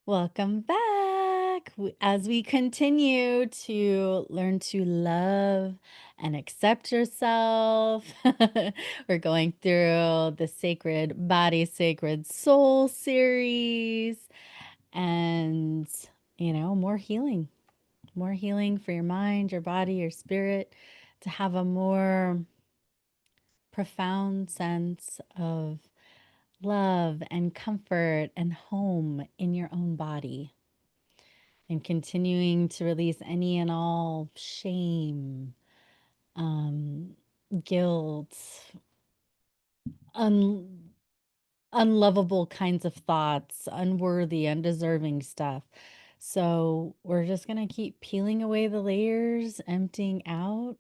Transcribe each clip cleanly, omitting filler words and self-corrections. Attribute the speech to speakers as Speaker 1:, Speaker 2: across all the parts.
Speaker 1: Welcome back. As we continue to learn to love and accept yourself, we're going through the Sacred Body, Sacred Soul series and, more healing for your mind, your body, your spirit, to have a more profound sense of love and comfort and home in your own body, and continuing to release any and all shame, um, guilt, un- unlovable kinds of thoughts, unworthy, undeserving stuff. So we're just going to keep peeling away the layers, emptying out,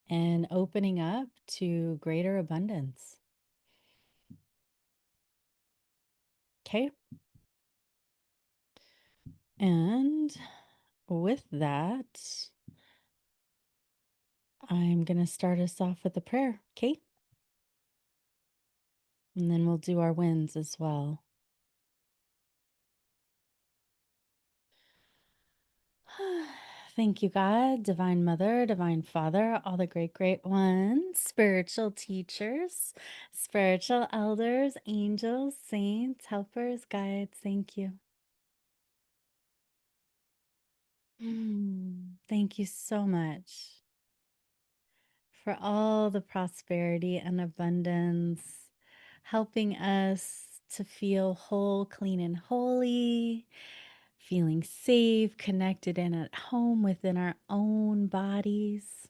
Speaker 1: and opening up to greater abundance. Okay. And with that, I'm going to start us off with a prayer. Okay. And then we'll do our wins as well. Thank you, God, Divine Mother, Divine Father, all the great, great ones, spiritual teachers, spiritual elders, angels, saints, helpers, guides. Thank you. Thank you so much for all the prosperity and abundance, helping us to feel whole, clean, and holy, feeling safe, connected, and at home within our own bodies,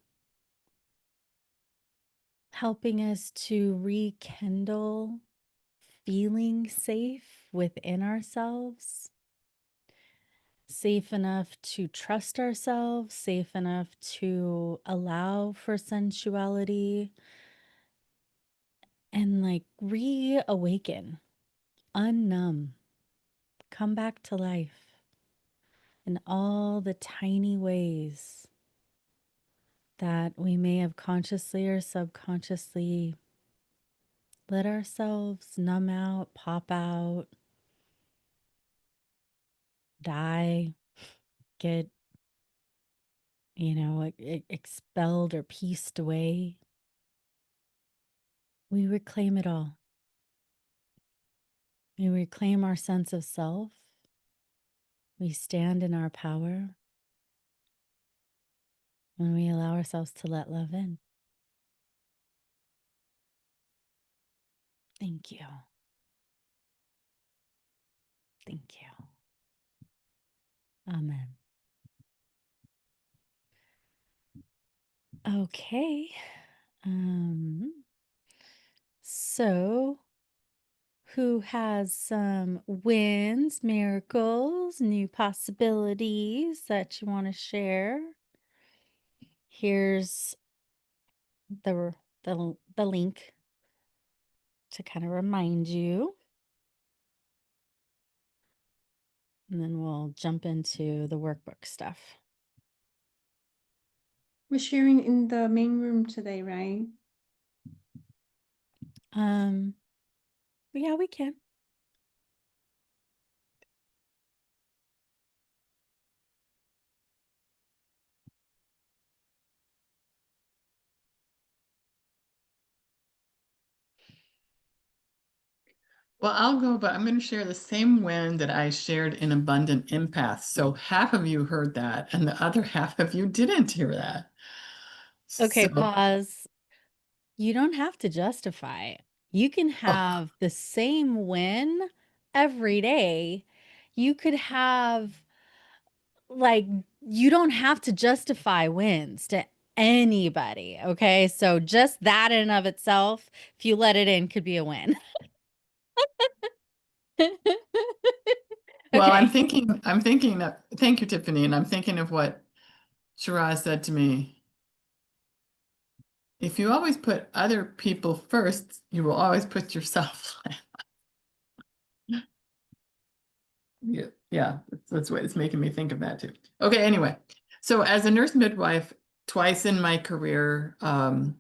Speaker 1: helping us to rekindle feeling safe within ourselves, safe enough to trust ourselves, safe enough to allow for sensuality, and like reawaken, unnumb, come back to life in all the tiny ways that we may have consciously or subconsciously let ourselves numb out, pop out, die, get, expelled or pieced away. We reclaim it all. We reclaim our sense of self. We stand in our power when we allow ourselves to let love in. Thank you. Thank you. Amen. Okay. So who has some wins, miracles, new possibilities that you want to share? Here's the link to kind of remind you, and then we'll jump into the workbook stuff.
Speaker 2: We're sharing in the main room today, right?
Speaker 1: Yeah, we can.
Speaker 3: Well, I'll go, but I'm going to share the same win that I shared in Abundant Empath. So half of you heard that, and the other half of you didn't hear that.
Speaker 1: Okay,
Speaker 3: So,
Speaker 1: pause. You don't have to justify. You can have the same win every day. You could have, like, you don't have to justify wins to anybody. Okay. So just that in and of itself, if you let it in, could be a win.
Speaker 3: well,
Speaker 1: Okay.
Speaker 3: thank you, Tiffany. And I'm thinking of what Shiraz said to me. If you always put other people first, you will always put yourself last. Yeah, that's what it's making me think of that too. Okay, anyway. So as a nurse midwife, twice in my career, I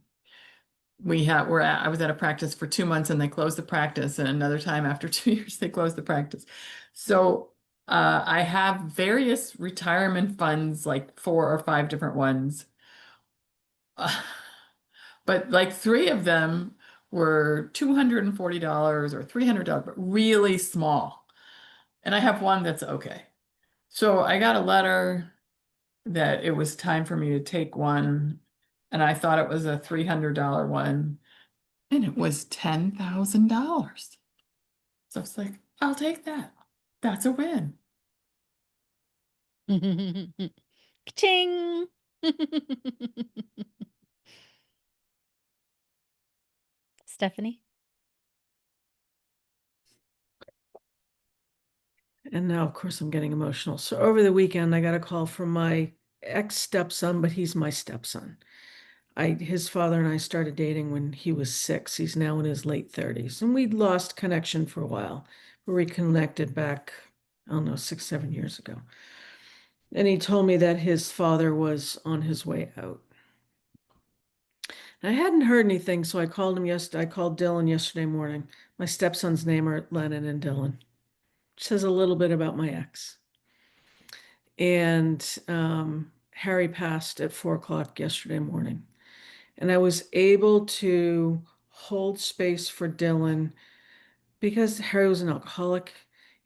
Speaker 3: was at a practice for 2 months and they closed the practice, and another time after 2 years they closed the practice. So I have various retirement funds, like 4 or 5 different ones. But like 3 of them were $240 or $300, but really small. And I have one that's okay. So I got a letter that it was time for me to take one, and I thought it was a $300 one, and it was $10,000. So it's like, I'll take that. That's a win.
Speaker 1: Ching. Stephanie?
Speaker 4: And now, of course, I'm getting emotional. So over the weekend, I got a call from my ex-stepson, but he's my stepson. His father and I started dating when he was 6. He's now in his late 30s, and we'd lost connection for a while. We reconnected back, I don't know, 6, 7 years ago. And he told me that his father was on his way out. I hadn't heard anything, so I called him yesterday. I called Dylan yesterday morning. My stepson's name are Lennon and Dylan. Says a little bit about my ex. And Harry passed at 4 o'clock yesterday morning. And I was able to hold space for Dylan because Harry was an alcoholic.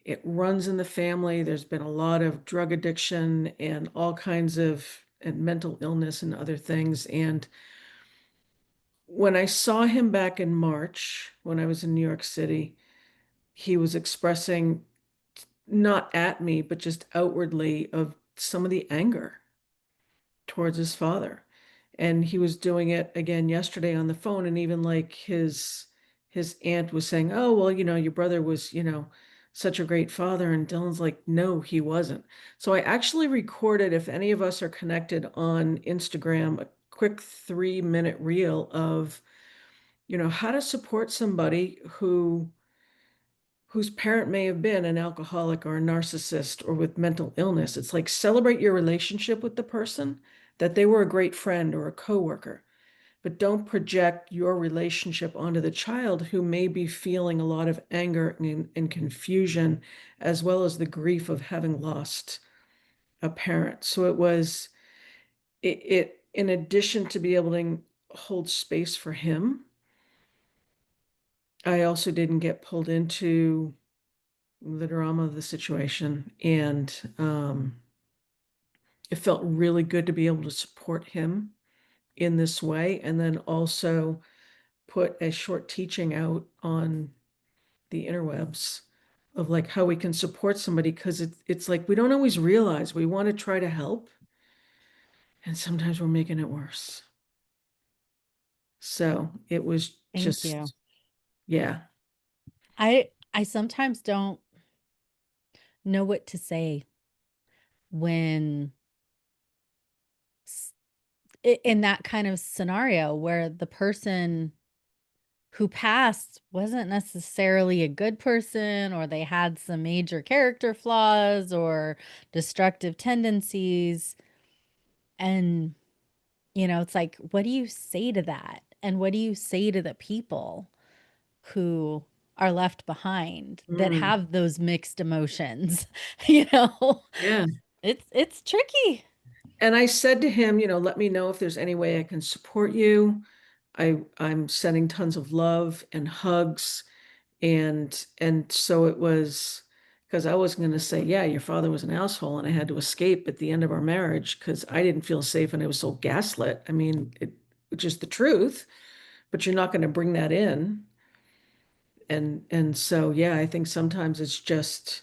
Speaker 4: It runs in the family. There's been a lot of drug addiction and all kinds of and mental illness and other things. And when I saw him back in March, when I was in New York City, he was expressing not at me, but just outwardly of some of the anger towards his father. And he was doing it again yesterday on the phone. And even like his aunt was saying, "Oh, well, your brother was, such a great father." And Dylan's like, "No, he wasn't." So I actually recorded, if any of us are connected on Instagram, a quick 3-minute reel of, how to support somebody whose parent may have been an alcoholic or a narcissist or with mental illness. It's like celebrate your relationship with the person, that they were a great friend or a coworker, but don't project your relationship onto the child who may be feeling a lot of anger and confusion, as well as the grief of having lost a parent. So it in addition to be able to hold space for him, I also didn't get pulled into the drama of the situation. And it felt really good to be able to support him in this way. And then also put a short teaching out on the interwebs of like how we can support somebody, because it's like we don't always realize we want to try to help. And sometimes we're making it worse. So it was
Speaker 1: Thank you.
Speaker 4: just, yeah.
Speaker 1: I sometimes don't know what to say when in that kind of scenario where the person who passed wasn't necessarily a good person, or they had some major character flaws or destructive tendencies. And, it's like, what do you say to that? And what do you say to the people who are left behind that
Speaker 4: Mm,
Speaker 1: have those mixed emotions? You know,
Speaker 4: yeah.
Speaker 1: it's tricky.
Speaker 4: And I said to him, let me know if there's any way I can support you. I'm sending tons of love and hugs. And so it was, because I was going to say, yeah, your father was an asshole and I had to escape at the end of our marriage because I didn't feel safe and I was so gaslit. I mean, which is the truth, but you're not going to bring that in. And so yeah, I think sometimes it's just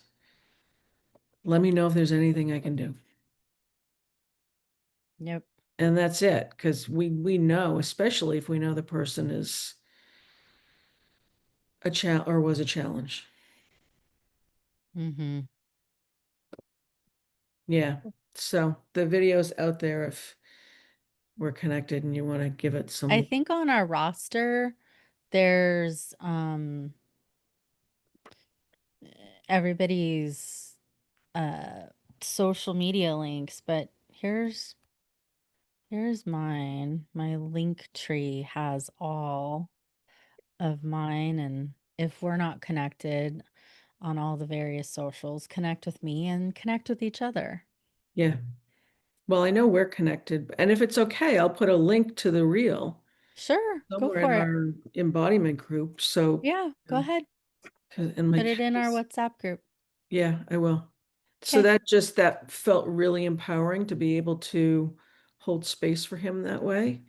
Speaker 4: let me know if there's anything I can do.
Speaker 1: Yep.
Speaker 4: And that's it, because we know, especially if we know the person is a challenge or was a challenge.
Speaker 1: Mm-hmm.
Speaker 4: Yeah. So the video's out there if we're connected and you want to give it
Speaker 1: I
Speaker 4: some.
Speaker 1: think on our roster, there's everybody's uh social media links, but here's mine. My link tree has all of mine, and if we're not connected, on all the various socials. Connect with me and connect with each other.
Speaker 4: Yeah. Well, I know we're connected, and if it's okay, I'll put a link to the reel
Speaker 1: Sure, go
Speaker 4: somewhere in
Speaker 1: for it.
Speaker 4: our embodiment group. So,
Speaker 1: Yeah, go ahead.
Speaker 4: and
Speaker 1: Put
Speaker 4: like,
Speaker 1: it in our WhatsApp group.
Speaker 4: yeah, I will. So
Speaker 1: Okay.
Speaker 4: that felt really empowering to be able to hold space for him that way.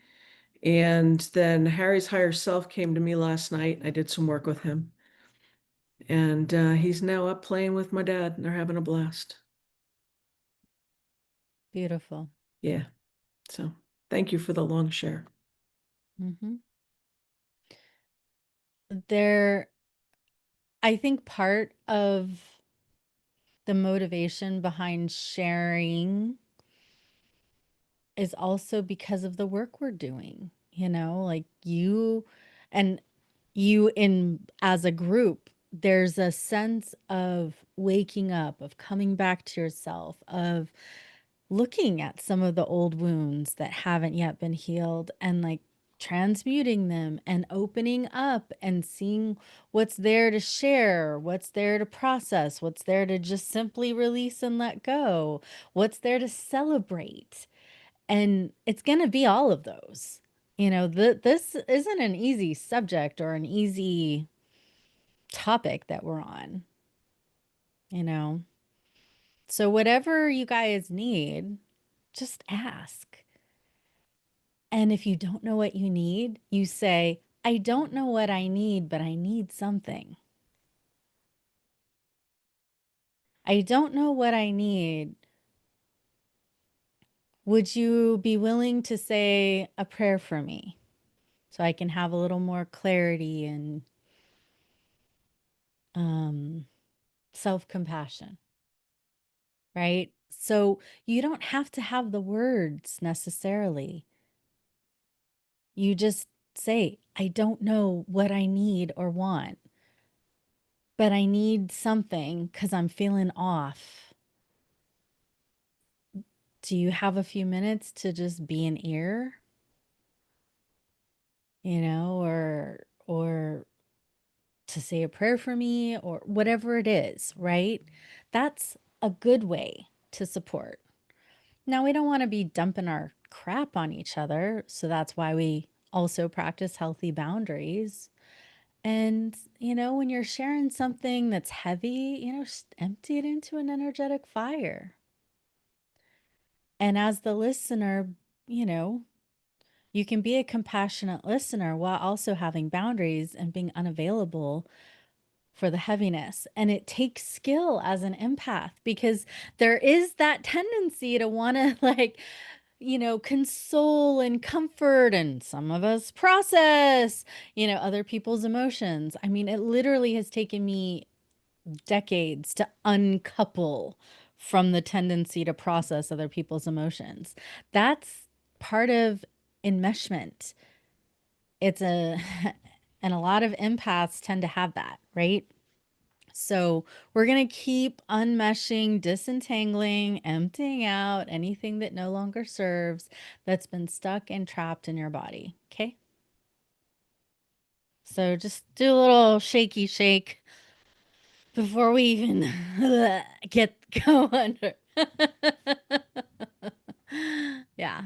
Speaker 4: And then Harry's higher self came to me last night. I did some work with him. And he's now up playing with my dad, and they're having a blast.
Speaker 1: Beautiful.
Speaker 4: Yeah. So thank you for the long share.
Speaker 1: Mm-hmm. I think part of the motivation behind sharing is also because of the work we're doing, like and you in as a group, there's a sense of waking up, of coming back to yourself, of looking at some of the old wounds that haven't yet been healed and like transmuting them and opening up and seeing what's there to share, what's there to process, what's there to just simply release and let go, what's there to celebrate. And it's going to be all of those. This isn't an easy subject or an easy topic that we're on, you know. So whatever you guys need, just ask. And if you don't know what you need, you say, I don't know what I need, but I need something. I don't know what I need. Would you be willing to say a prayer for me so I can have a little more clarity and self compassion? Right? So you don't have to have the words necessarily. You just say, I don't know what I need or want, but I need something because I'm feeling off. Do you have a few minutes to just be an ear? Or to say a prayer for me or whatever it is, right? That's a good way to support. Now, we don't want to be dumping our crap on each other, so that's why we also practice healthy boundaries. And, when you're sharing something that's heavy, just empty it into an energetic fire. And as the listener, you know, you can be a compassionate listener while also having boundaries and being unavailable for the heaviness. And it takes skill as an empath because there is that tendency to want to, like, console and comfort, and some of us process, other people's emotions. I mean, it literally has taken me decades to uncouple from the tendency to process other people's emotions. That's part of enmeshment. It's a, and a lot of empaths tend to have that, right? So we're going to keep unmeshing, disentangling, emptying out anything that no longer serves, that's been stuck and trapped in your body. Okay. So just do a little shaky shake before we even get go under. Yeah.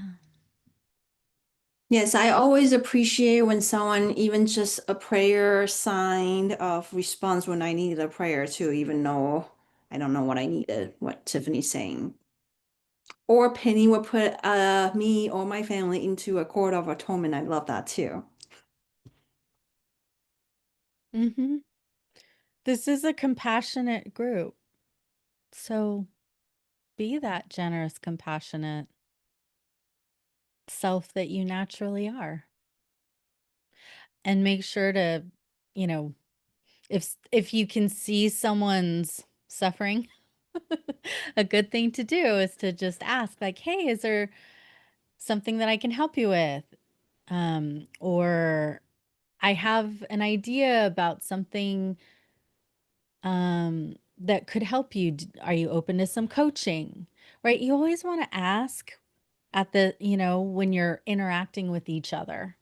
Speaker 2: Yes, I always appreciate when someone even just a prayer sign of response when I needed a prayer too, even though I don't know what I needed, what Tiffany's saying. Or Penny would put me or my family into a court of atonement. I love that too.
Speaker 1: Mm-hmm. This is a compassionate group. So be that generous, compassionate self that you naturally are. And make sure to, you know, if you can see someone's suffering, a good thing to do is to just ask, like, hey, is there something that I can help you with? Or I have an idea about something that could help you. Are you open to some coaching? Right? You always want to ask at when you're interacting with each other.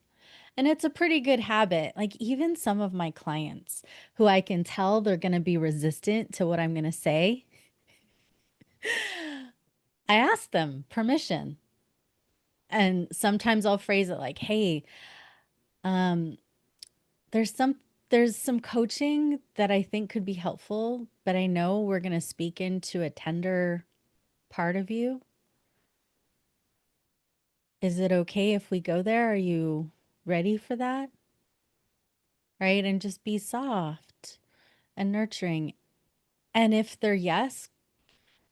Speaker 1: And it's a pretty good habit. Like even some of my clients who I can tell they're going to be resistant to what I'm going to say, I ask them permission. And sometimes I'll phrase it like, "Hey, um, there's some there's some coaching that I think could be helpful, but I know we're going to speak into a tender part of you. Is it okay if we go there? Are you ready for that?" Right? And just be soft and nurturing. And if they're yes,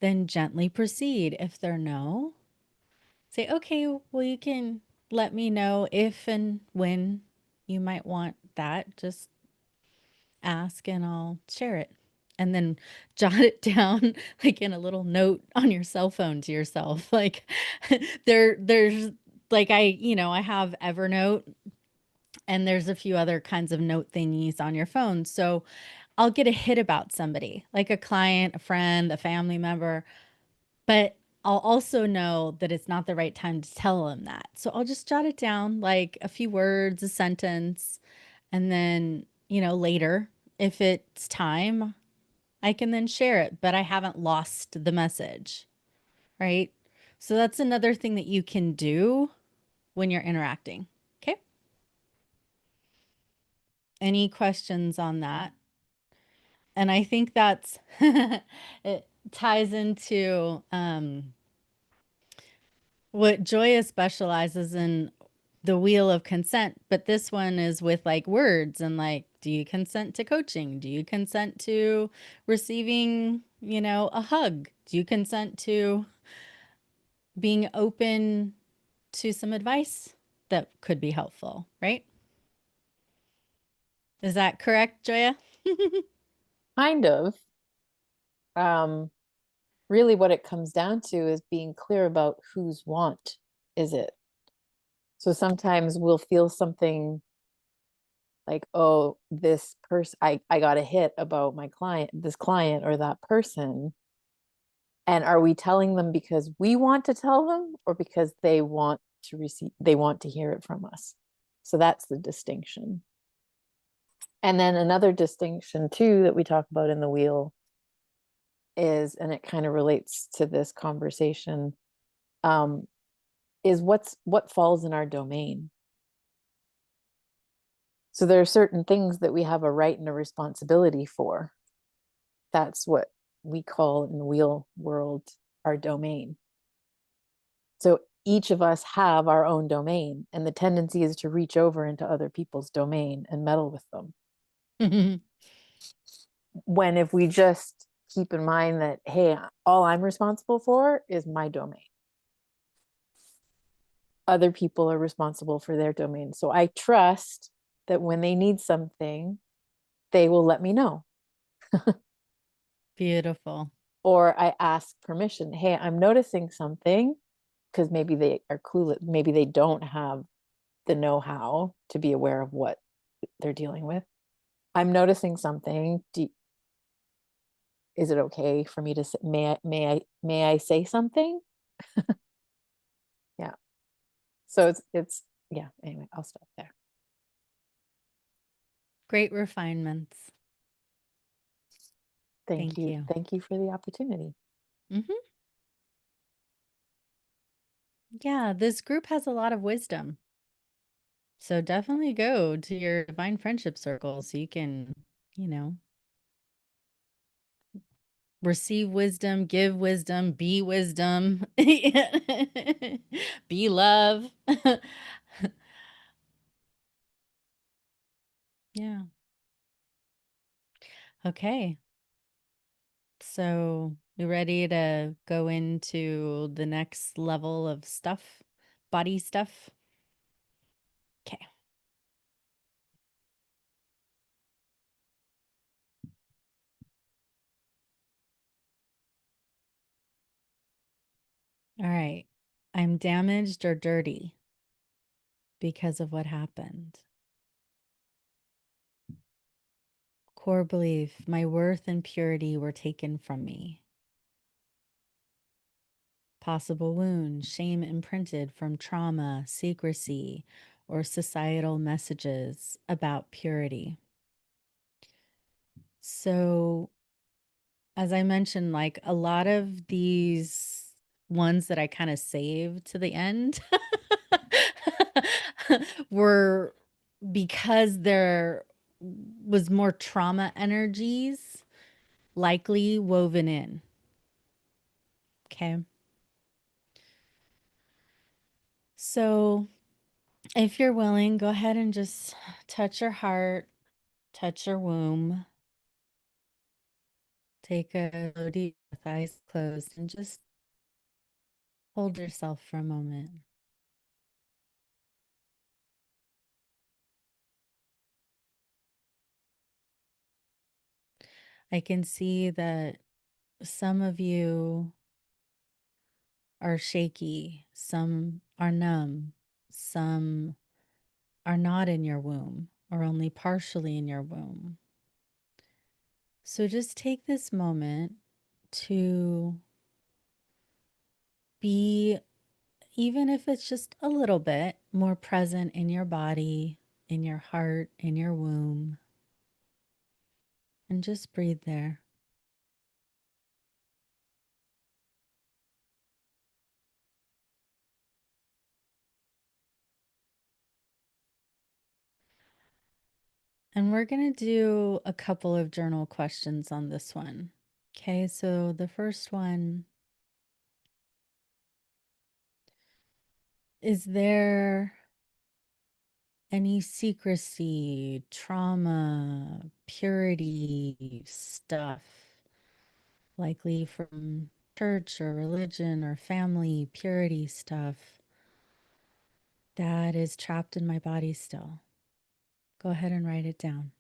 Speaker 1: then gently proceed. If they're no, say, okay, well, you can let me know if and when you might want that. Just ask and I'll share it. And then jot it down like in a little note on your cell phone to yourself. Like there's like I have Evernote and there's a few other kinds of note thingies on your phone. So I'll get a hit about somebody, like a client, a friend, a family member, but I'll also know that it's not the right time to tell them that. So I'll just jot it down, like a few words, a sentence, and then, later, if it's time, I can then share it, but I haven't lost the message, right? So that's another thing that you can do when you're interacting. Okay. Any questions on that? And I think that's it ties into what Joya specializes in, the wheel of consent, but this one is with like words and like, do you consent to coaching? Do you consent to receiving, a hug? Do you consent to being open to some advice that could be helpful, right? Is that correct, Joya?
Speaker 5: Kind of. Um, Really what it comes down to is being clear about whose want is it. So sometimes we'll feel something like, oh, this person, I got a hit about this client or that person. And are we telling them because we want to tell them or because they want to hear it from us? So that's the distinction. And then another distinction too that we talk about in the wheel is, and it kind of relates to this conversation, um, is what falls in our domain. So there are certain things that we have a right and a responsibility for. That's what we call in the wheel world our domain. So each of us have our own domain, and the tendency is to reach over into other people's domain and meddle with them. When if we just keep in mind that, hey, all I'm responsible for is my domain. Other people are responsible for their domain. So I trust that when they need something, they will let me know.
Speaker 1: Beautiful.
Speaker 5: Or I ask permission. Hey, I'm noticing something, because maybe they are clueless. Maybe they don't have the know-how to be aware of what they're dealing with. I'm noticing something. Is it okay for me to say, may I say something? Yeah. So it's yeah, anyway, I'll stop there.
Speaker 1: Great refinements.
Speaker 5: Thank
Speaker 1: Thank
Speaker 5: you.
Speaker 1: you.
Speaker 5: Thank you for the opportunity.
Speaker 1: Yeah, this group has a lot of wisdom. So definitely go to your divine friendship circle so you can, you know, receive wisdom, give wisdom, be wisdom, be love. Yeah. Okay. So you ready to go into the next level of stuff, body stuff? Okay. All right. I'm damaged or dirty because of what happened. Core belief, my worth and purity were taken from me. Possible wound, shame imprinted from trauma, secrecy, or societal messages about purity. So, as I mentioned, like a lot of these ones that I kind of saved to the end were because there was more trauma energies likely woven in. Okay. So, if you're willing, go ahead and just touch your heart, touch your womb. Take a slow deep breath, eyes closed, and just hold yourself for a moment. I can see that some of you are shaky, some are numb, some are not in your womb or only partially in your womb. So just take this moment to be, even if it's just a little bit, more present in your body, in your heart, in your womb, and just breathe there. And we're going to do a couple of journal questions on this one. Okay, so the first one, is there any secrecy, trauma, purity stuff, likely from church or religion or family, purity stuff that is trapped in my body still? Go ahead and write it down.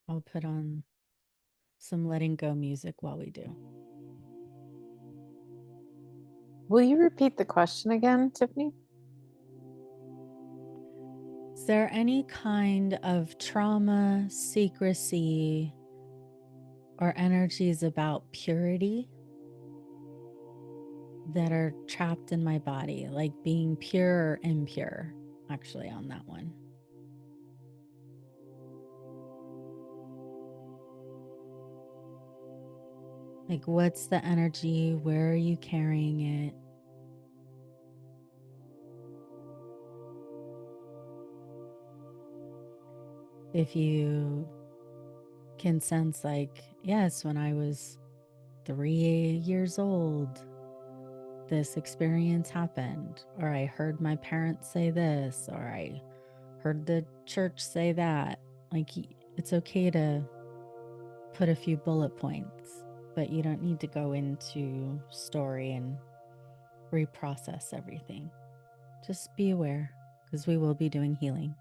Speaker 1: I'll put on some letting go music while we do.
Speaker 5: Will you repeat the question again, Tiffany?
Speaker 1: Is there any kind of trauma, secrecy, or energies about purity that are trapped in my body, like being pure or impure, actually, on that one? Like, what's the energy? Where are you carrying it? If you can sense, like, yes, when I was 3 years old, this experience happened, or I heard my parents say this, or I heard the church say that. Like, it's okay to put a few bullet points, but you don't need to go into story and reprocess everything. Just be aware, because we will be doing healing.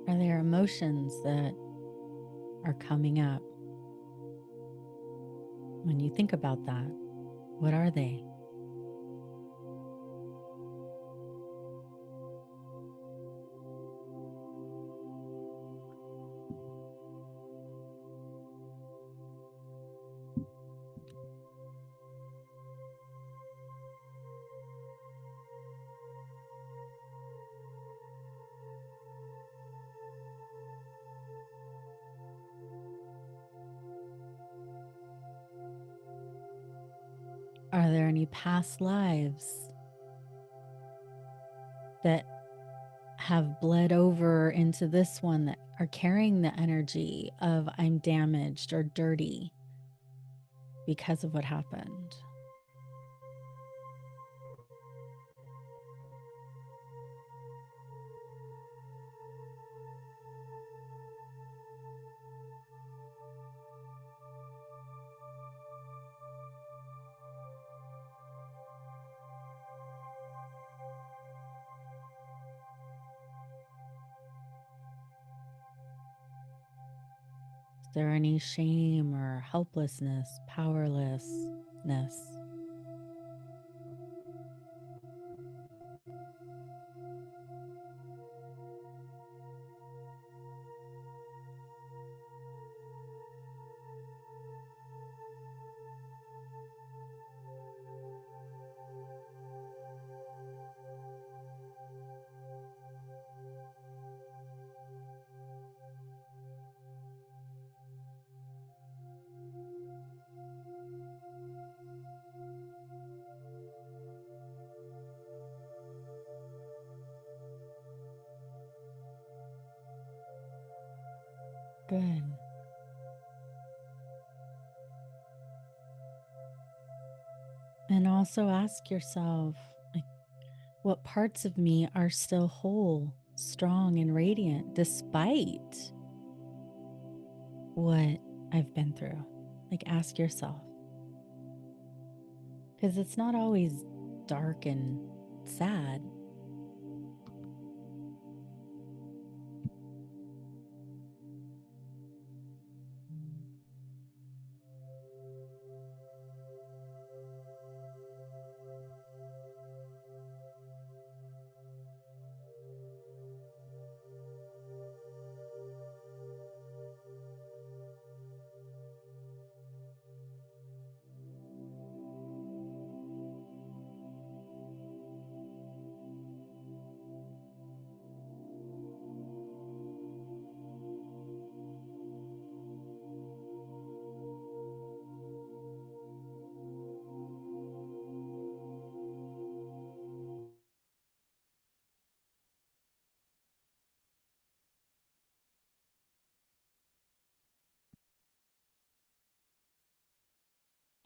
Speaker 1: Are there emotions that are coming up when you think about that? What are they? Are there any past lives that have bled over into this one that are carrying the energy of I'm damaged or dirty because of what happened? Is there any shame or helplessness, powerlessness? Good. And also ask yourself, like, what parts of me are still whole, strong, and radiant despite what I've been through? Like, ask yourself, because it's not always dark and sad.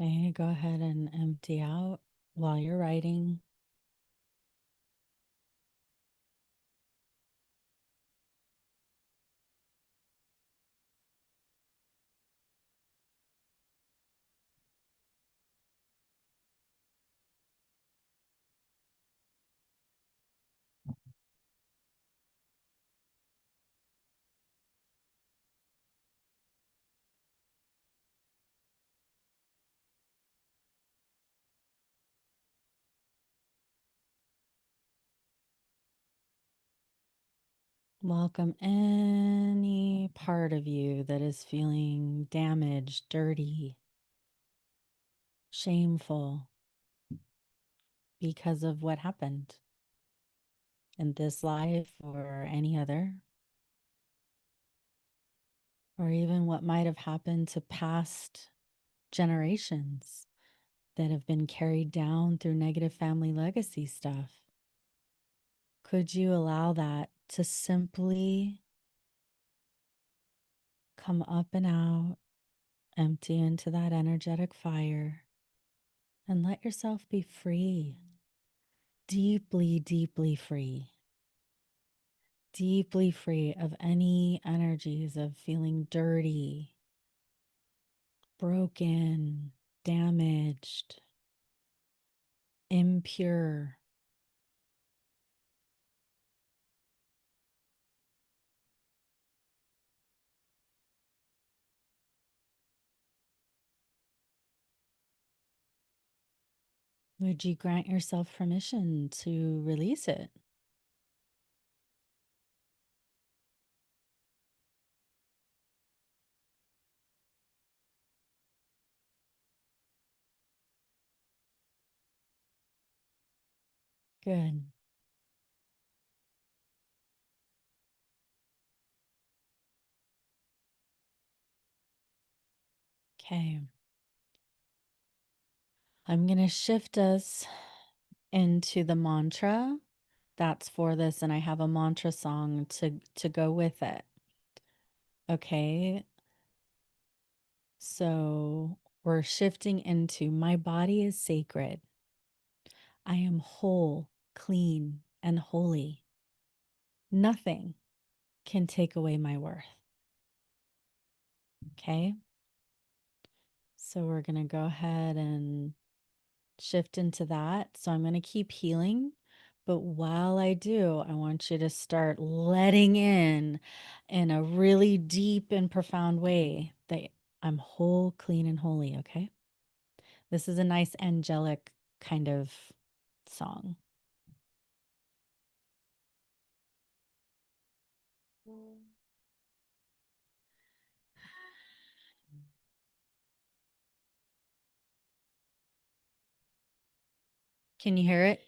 Speaker 1: Okay, go ahead and empty out while you're writing. Welcome any part of you that is feeling damaged, dirty, shameful because of what happened in this life or any other, or even what might have happened to past generations that have been carried down through negative family legacy stuff. Could you allow that to simply come up and out, empty into that energetic fire, and let yourself be free, deeply, deeply free, deeply free of any energies of feeling dirty, broken, damaged, impure. Would you grant yourself permission to release it? Good. Okay. I'm going to shift us into the mantra that's for this, and I have a mantra song to go with it. Okay. So we're shifting into my body is sacred. I am whole, clean, and holy. Nothing can take away my worth. Okay. So we're going to go ahead and shift into that. So I'm going to keep healing. But while I do, I want you to start letting in a really deep and profound way that I'm whole, clean, and holy. Okay. This is a nice angelic kind of song. Can you hear it?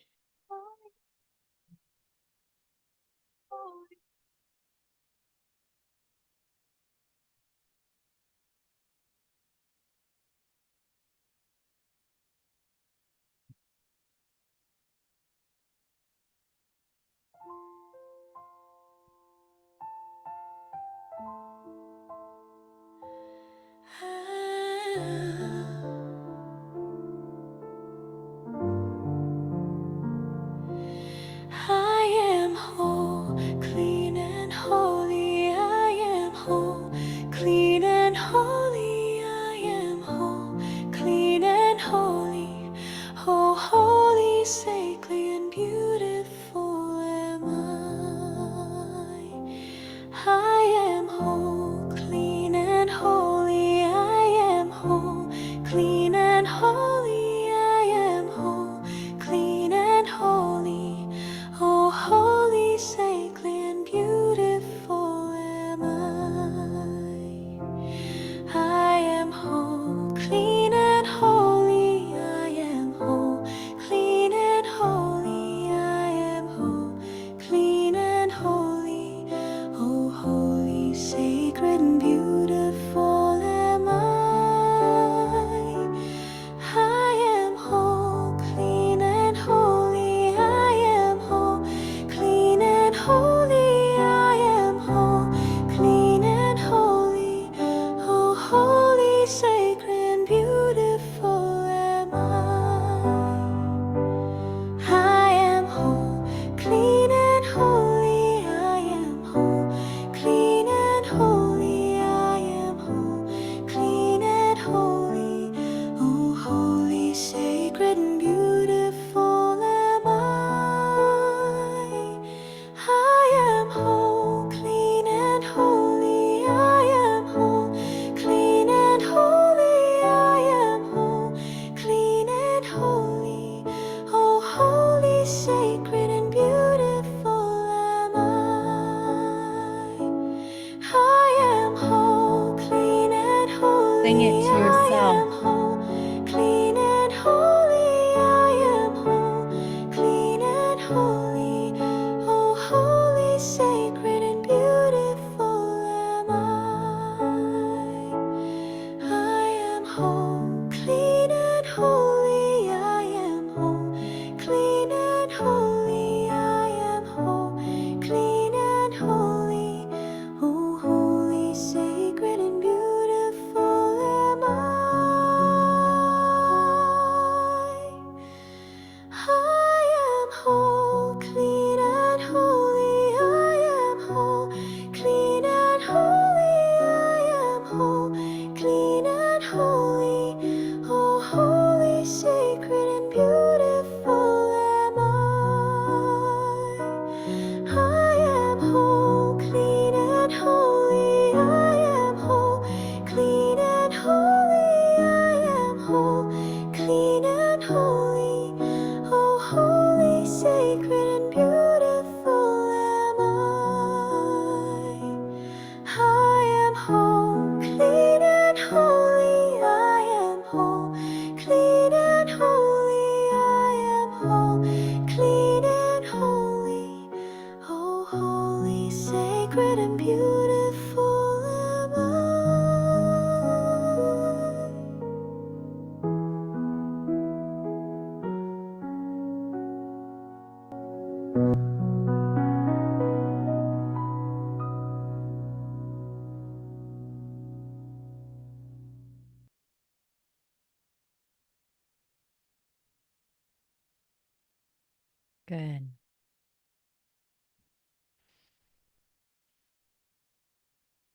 Speaker 1: Good.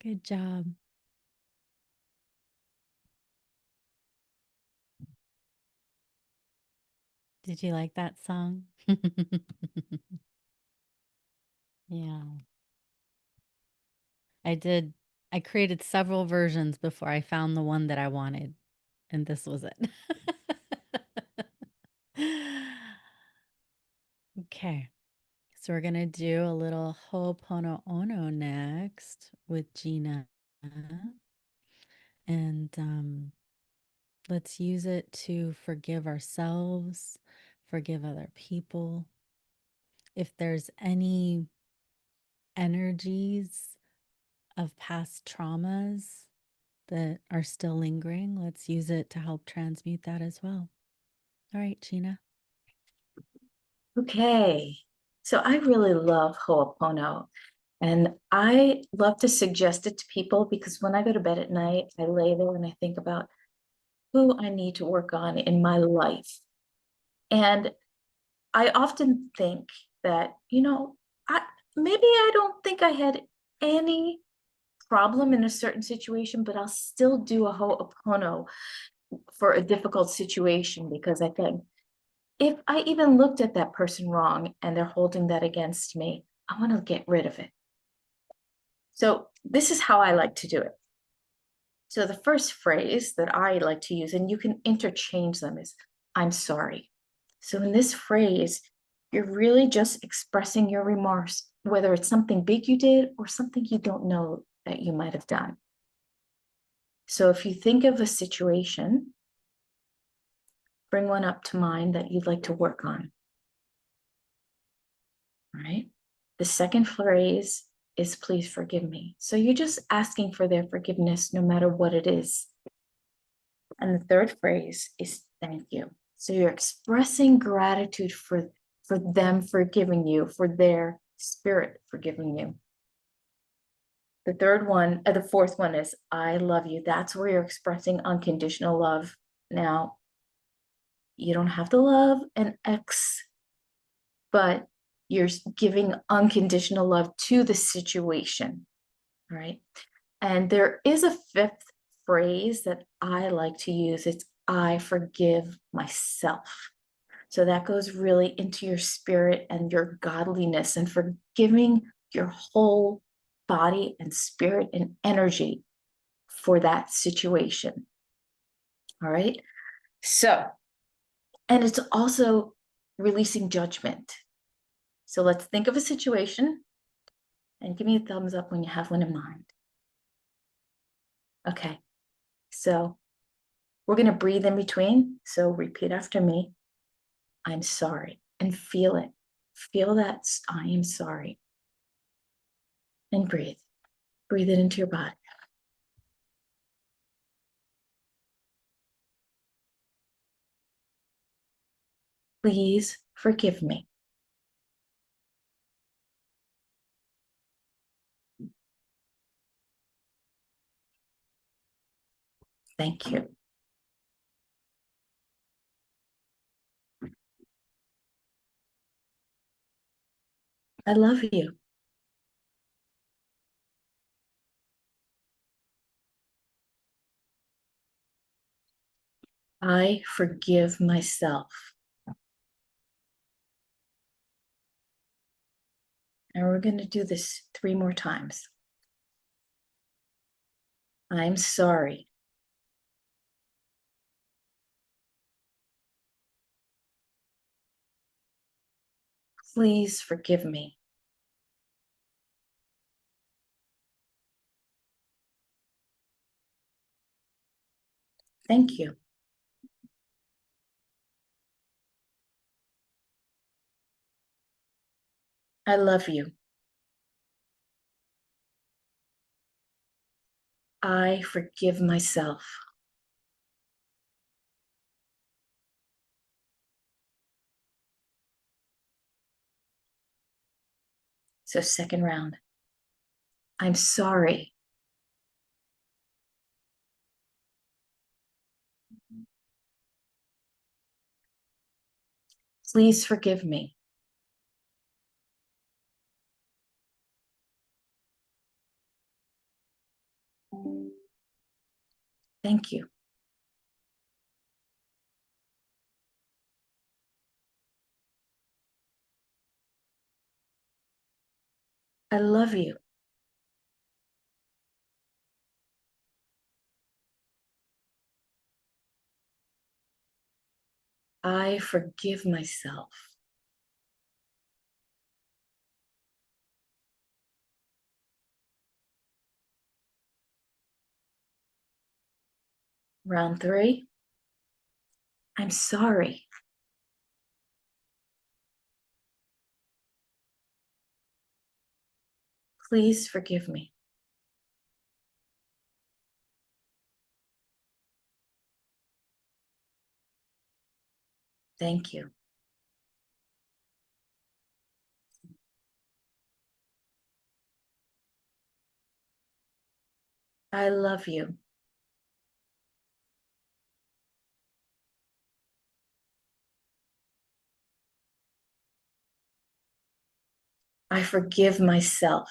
Speaker 1: Good job. Did you like that song? Yeah. I did. I created several versions before I found the one that I wanted, and this was it. Okay. So we're gonna do a little Ho'oponopono next with Gina. And let's use it to forgive ourselves, forgive other people. If there's any energies of past traumas that are still lingering, let's use it to help transmute that as well. All right, Gina.
Speaker 6: Okay, so I really love Ho'opono, and I love to suggest it to people because when I go to bed at night, I lay there and I think about who I need to work on in my life. And I often think that, maybe I don't think I had any problem in a certain situation, but I'll still do a Ho'opono for a difficult situation because I think if I even looked at that person wrong and they're holding that against me, I want to get rid of it. So this is how I like to do it. So the first phrase that I like to use, and you can interchange them, is I'm sorry. So in this phrase, you're really just expressing your remorse, whether it's something big you did or something you don't know that you might have done. So if you think of a situation, bring one up to mind that you'd like to work on. Right? The second phrase is please forgive me. So you're just asking for their forgiveness no matter what it is. And the third phrase is thank you. So you're expressing gratitude for them forgiving you, for their spirit forgiving you. The fourth one is I love you. That's where you're expressing unconditional love. Now, you don't have to love an ex, but you're giving unconditional love to the situation, right? And there is a fifth phrase that I like to use. It's I forgive myself. So that goes really into your spirit and your godliness and forgiving your whole body and spirit and energy for that situation. All right. So, and it's also releasing judgment. So let's think of a situation and give me a thumbs up when you have one in mind. Okay. So we're going to breathe in between. So repeat after me. I'm sorry, and feel it. Feel that I am sorry. And breathe. Breathe it into your body. Please forgive me. Thank you. I love you. I forgive myself. And we're going to do this 3 more times. I'm sorry. Please forgive me. Thank you. I love you. I forgive myself. So second round. I'm sorry. Please forgive me. Thank you. I love you. I forgive myself. Round 3. I'm sorry. Please forgive me. Thank you. I love you. I forgive myself.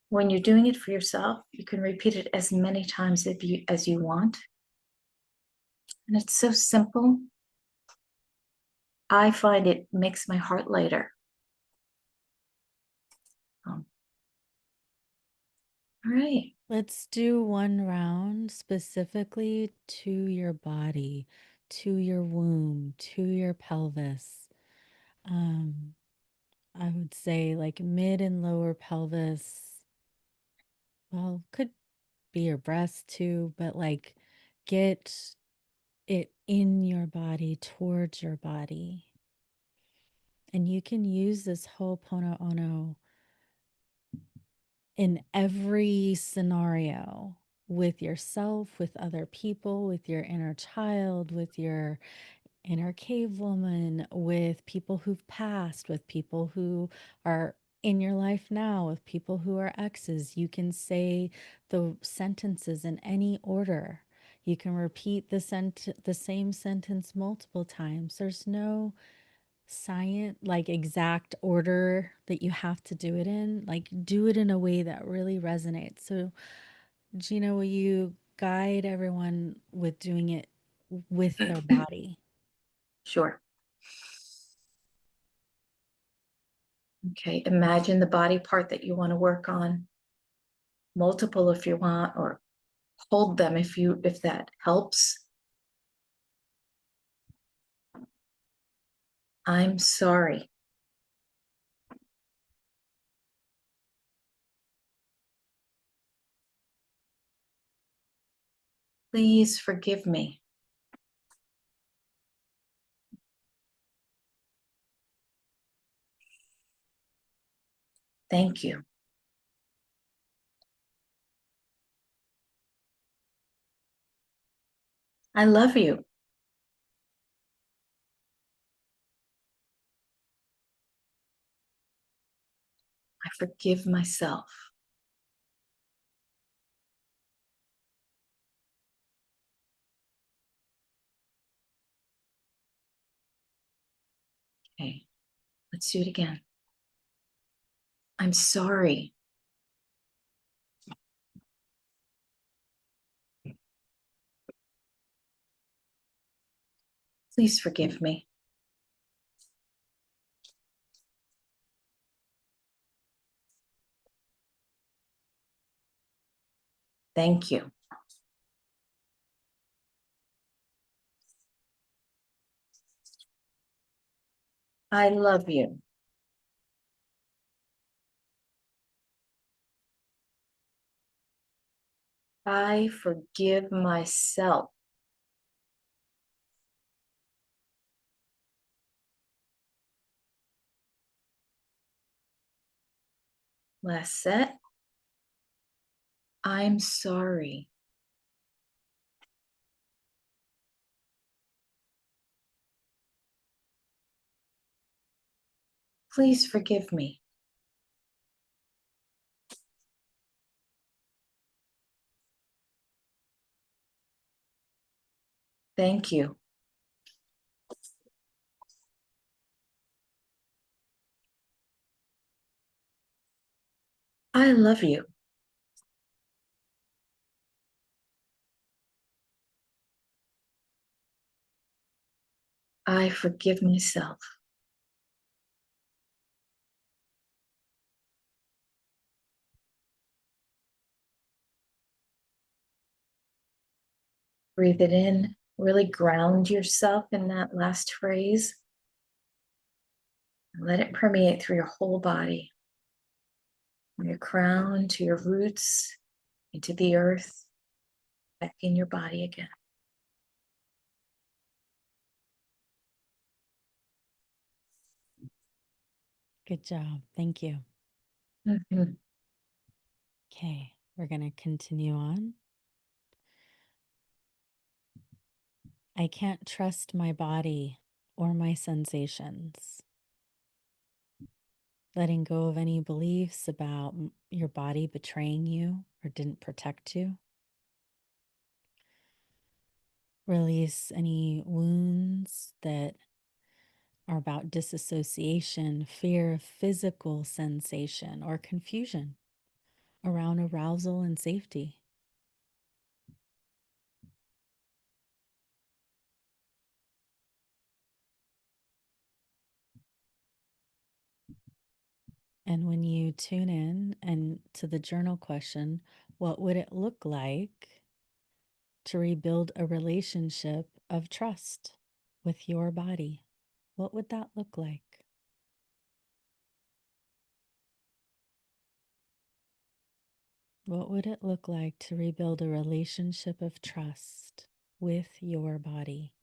Speaker 6: When you're doing it for yourself, you can repeat it as many times as you want. And it's so simple. I find it makes my heart lighter. All right.
Speaker 1: Let's do one round specifically to your body, to your womb, to your pelvis. I would say like mid and lower pelvis. Well, could be your breast too, but like get it in your body, towards your body. And you can use this Ho'oponopono in every scenario with yourself, with other people, with your inner child, with your inner cave woman, with people who've passed, with people who are in your life now, with people who are exes. You can say the sentences in any order. You can repeat the same sentence multiple times. There's no science like exact order that you have to do it in. Like do it in a way that really resonates. So Gina, will you guide everyone with doing it with their body?
Speaker 6: Sure. Okay, imagine the body part that you want to work on. Multiple if you want, or hold them if that helps. I'm sorry. Please forgive me. Thank you. I love you. I forgive myself. Okay, let's do it again. I'm sorry. Please forgive me. Thank you. I love you. I forgive myself. Last set. I'm sorry. Please forgive me. Thank you. I love you. I forgive myself. Breathe it in. Really ground yourself in that last phrase. And let it permeate through your whole body, from your crown to your roots, into the earth, back in your body again.
Speaker 1: Good job. Thank you.
Speaker 6: Mhm.
Speaker 1: Okay, we're going to continue on. I can't trust my body or my sensations. Letting go of any beliefs about your body betraying you or didn't protect you. Release any wounds that are about disassociation, fear of physical sensation, or confusion around arousal and safety. And when you tune in and to the journal question, what would it look like to rebuild a relationship of trust with your body? What would that look like? What would it look like to rebuild a relationship of trust with your body?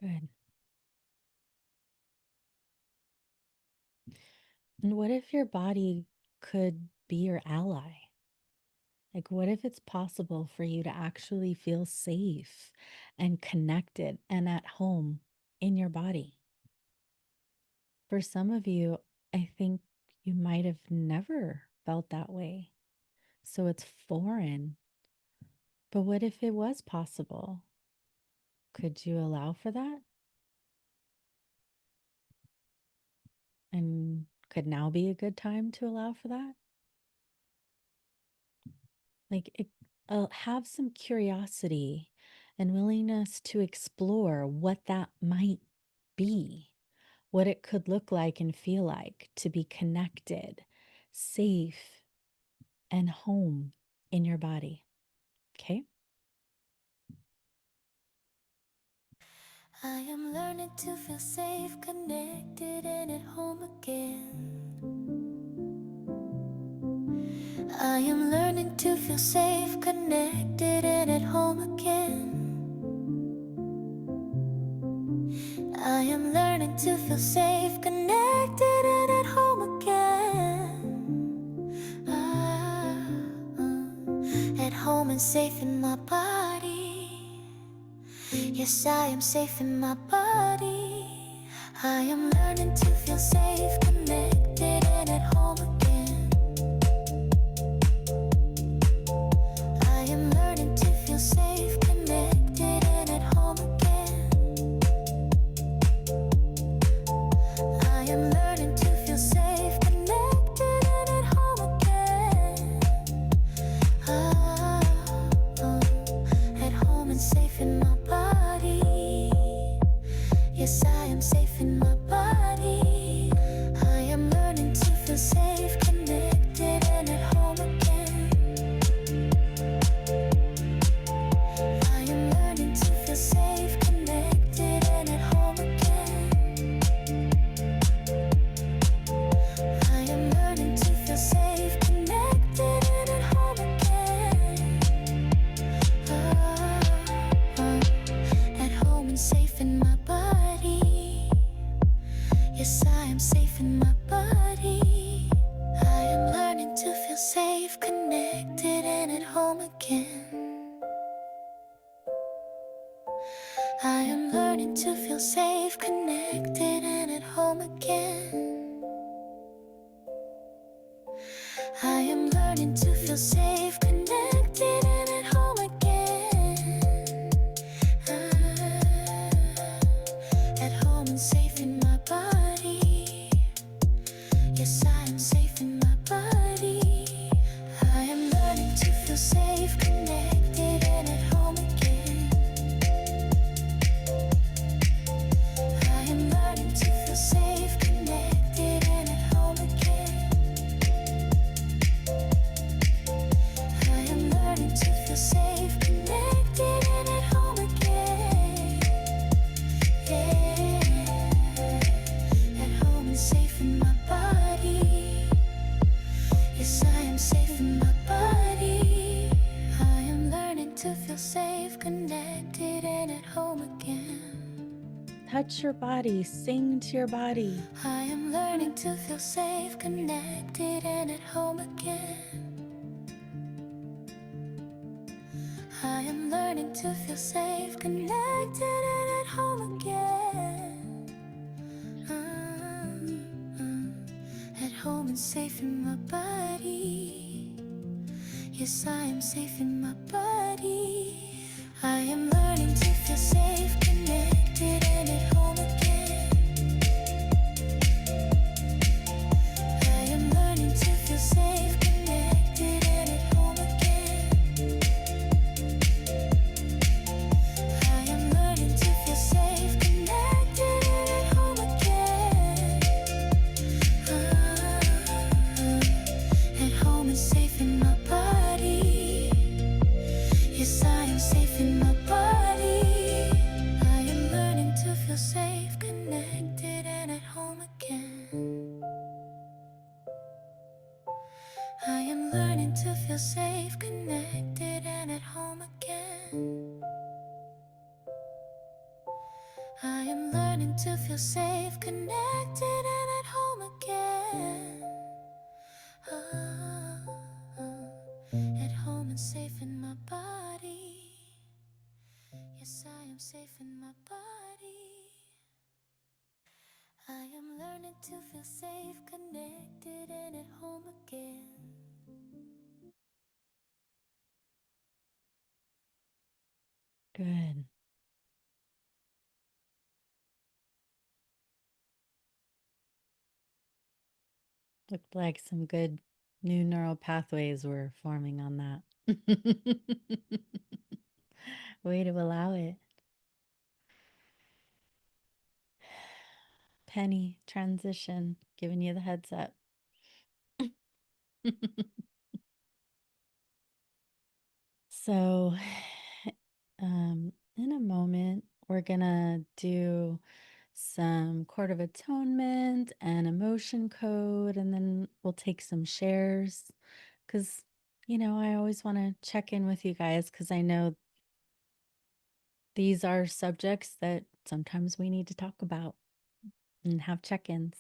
Speaker 1: Good. And what if your body could be your ally? Like, what if it's possible for you to actually feel safe and connected and at home in your body? For some of you, I think you might have never felt that way. So it's foreign. But what if it was possible? Could you allow for that? And could now be a good time to allow for that? Have some curiosity and willingness to explore what that might be, what it could look like and feel like to be connected, safe, and home in your body. Okay?
Speaker 7: I am learning to feel safe, connected, and at home again. I am learning to feel safe, connected, and at home again. I am learning to feel safe, connected, and at home again. At home and safe in my body. Yes, I am safe in my body. I am learning to feel safe, connected, and at home again. I am learning to feel safe, connected, and at home again. I am learning to feel safe, connected, and at home again. At home and safe in my body. Yes, I am safe in my body. I am learning to feel safe, connected, and at home again. I am learning to feel safe, connected, and at home again. I am learning to feel safe, connected, and at home again. At home and safe in my body. Yes, I am safe in my body. I am learning to feel safe, connected, and at home again. I am learning to feel safe, connected, and at home again. I am learning to feel safe, connected, and at home again. At home and safe in my body. Yes, I am safe in my body. I am learning to feel safe, connected, and at home again. I am learning to feel safe, connected, and at home again. I am learning to feel safe, connected, and at home again. At home and safe in my body. Yes, I am safe in my body. I am learning to feel safe, connected, and at home again.
Speaker 1: Touch your body, sing to your body.
Speaker 7: I am learning to feel safe, connected, and at home again. I am learning to feel safe, connected, and at home again. At home and safe in my body. Yes, I am safe in my body. I am learning to feel safe, connected, and at home again. I am learning to feel safe, connected, and at home again. I am learning to feel safe, connected, and at home again. At home and safe in my body. Yes, I am safe in my body. I am learning to feel safe, connected, and at home again. I am learning to feel safe, connected, and at home again. I am learning to feel safe, connected, and at home again. At home and safe in my body. Yes, I am safe in my body. I am learning to feel safe, connected, and at home again.
Speaker 1: Good. Looked like some good new neural pathways were forming on that. Way to allow it. Penny, transition, giving you the heads up. So, in a moment, we're gonna do some Court of Atonement and emotion code, and then we'll take some shares. Because, I always want to check in with you guys because I know these are subjects that sometimes we need to talk about and have check ins.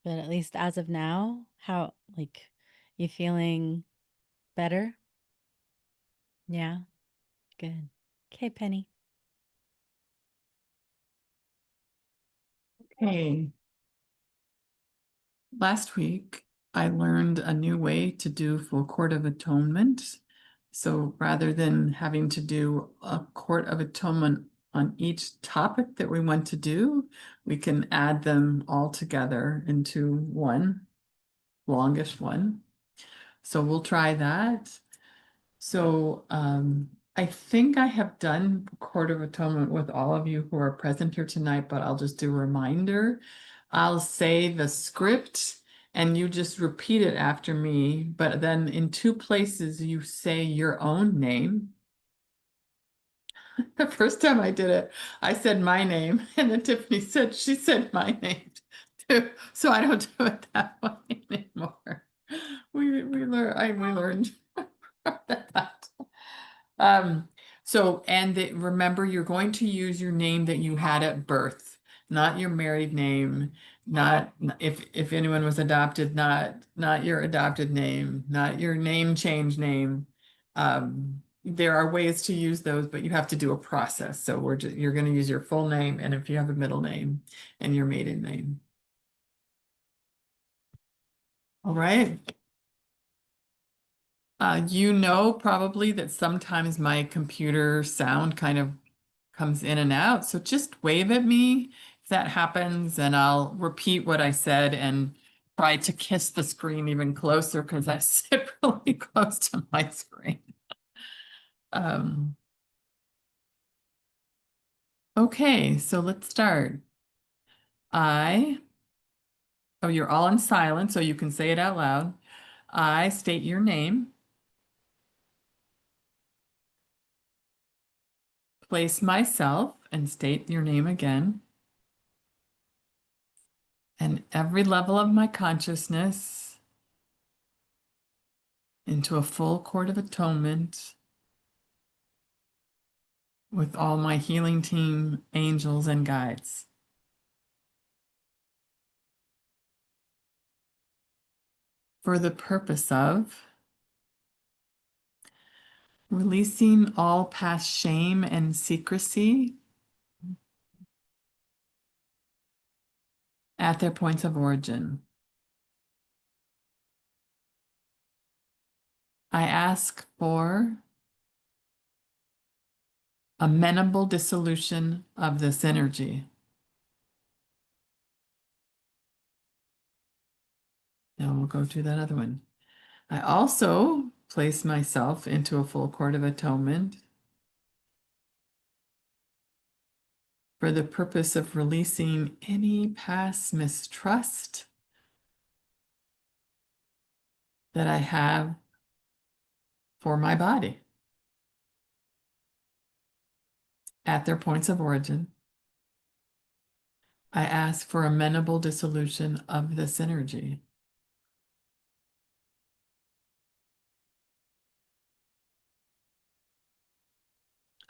Speaker 1: But at least as of now, how, like, you feeling better? Yeah, good. Okay, Penny.
Speaker 3: Okay. Last week, I learned a new way to do full Court of Atonement. So rather than having to do a Court of Atonement on each topic that we want to do, we can add them all together into one longish one. So we'll try that. So I think I have done Court of Atonement with all of you who are present here tonight, but I'll just do a reminder. I'll say the script and you just repeat it after me, but then in two places you say your own name. The first time I did it, I said my name, and then Tiffany said she said my name too. So I don't do it that way anymore. We learned that. Remember, you're going to use your name that you had at birth, not your married name, not if anyone was adopted, not your adopted name, not your name change name. There are ways to use those, but you have to do a process. So you're going to use your full name, and if you have a middle name, and your maiden name. All right. You know probably that sometimes my computer sound kind of comes in and out. So just wave at me if that happens, and I'll repeat what I said and try to kiss the screen even closer because I sit really close to my screen. Okay, so let's start. Oh, you're all in silence, so you can say it out loud. I state your name, place myself, and state your name again. And every level of my consciousness into a full Court of Atonement with all my healing team, angels, and guides. For the purpose of releasing all past shame and secrecy at their points of origin. I ask for amenable dissolution of this energy. Now we'll go to that other one. I also place myself into a full Court of Atonement for the purpose of releasing any past mistrust that I have for my body at their points of origin. I ask for amenable dissolution of this energy.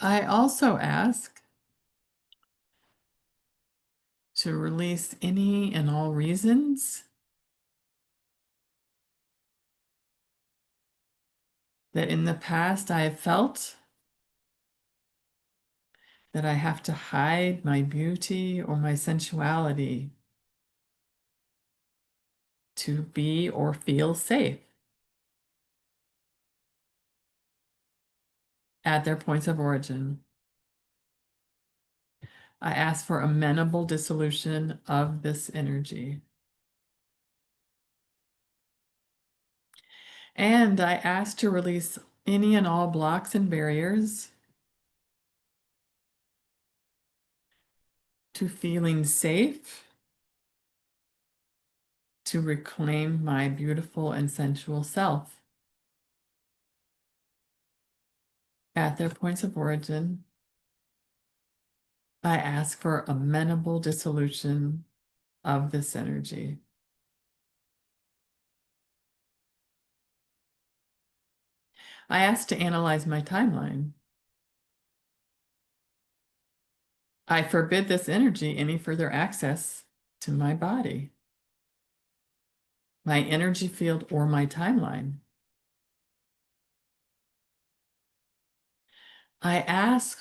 Speaker 3: I also ask to release any and all reasons that in the past I have felt that I have to hide my beauty or my sensuality to be or feel safe at their points of origin. I ask for amenable dissolution of this energy. And I ask to release any and all blocks and barriers to feeling safe, to reclaim my beautiful and sensual self. at their points of origin. I ask for amenable dissolution of this energy. I ask to analyze my timeline. I forbid this energy any further access to my body, my energy field, or my timeline. I ask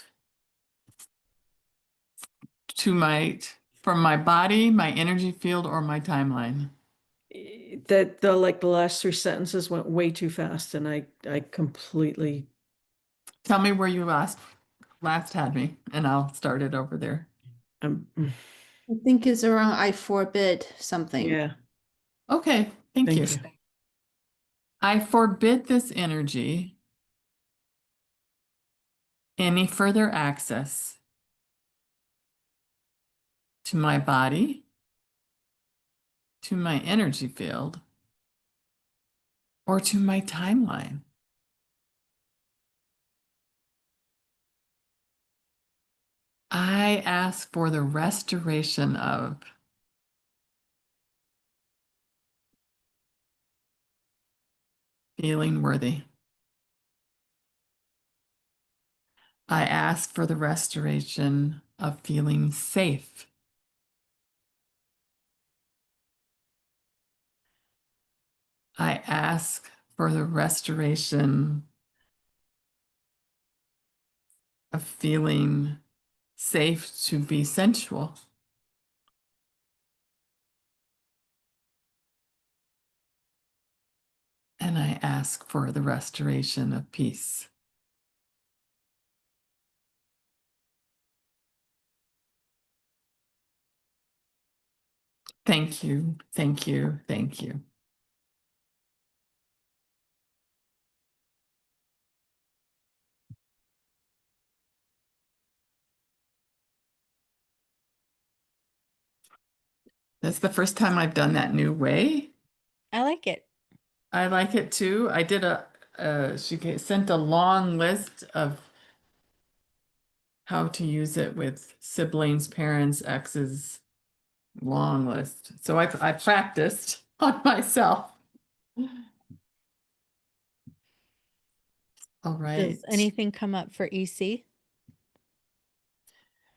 Speaker 3: from my body, my energy field, or my timeline.
Speaker 4: That the last three sentences went way too fast, and I completely.
Speaker 3: Tell me where you last had me, and I'll start it over there.
Speaker 4: Mm,
Speaker 2: I think it's around I forbid something.
Speaker 4: yeah.
Speaker 3: Okay, thank you.
Speaker 4: Thank you.
Speaker 3: I forbid this energy any further access to my body, to my energy field, or to my timeline. I ask for the restoration of feeling worthy. I ask for the restoration of feeling safe. I ask for the restoration of feeling safe to be sensual. And I ask for the restoration of peace. Thank you, thank you, thank you. That's the first time I've done that new way.
Speaker 1: I like it.
Speaker 3: I like it too. I did she sent a long list of how to use it with siblings, parents, exes, long list. So I practiced on myself. All right.
Speaker 1: Does anything come up for EC?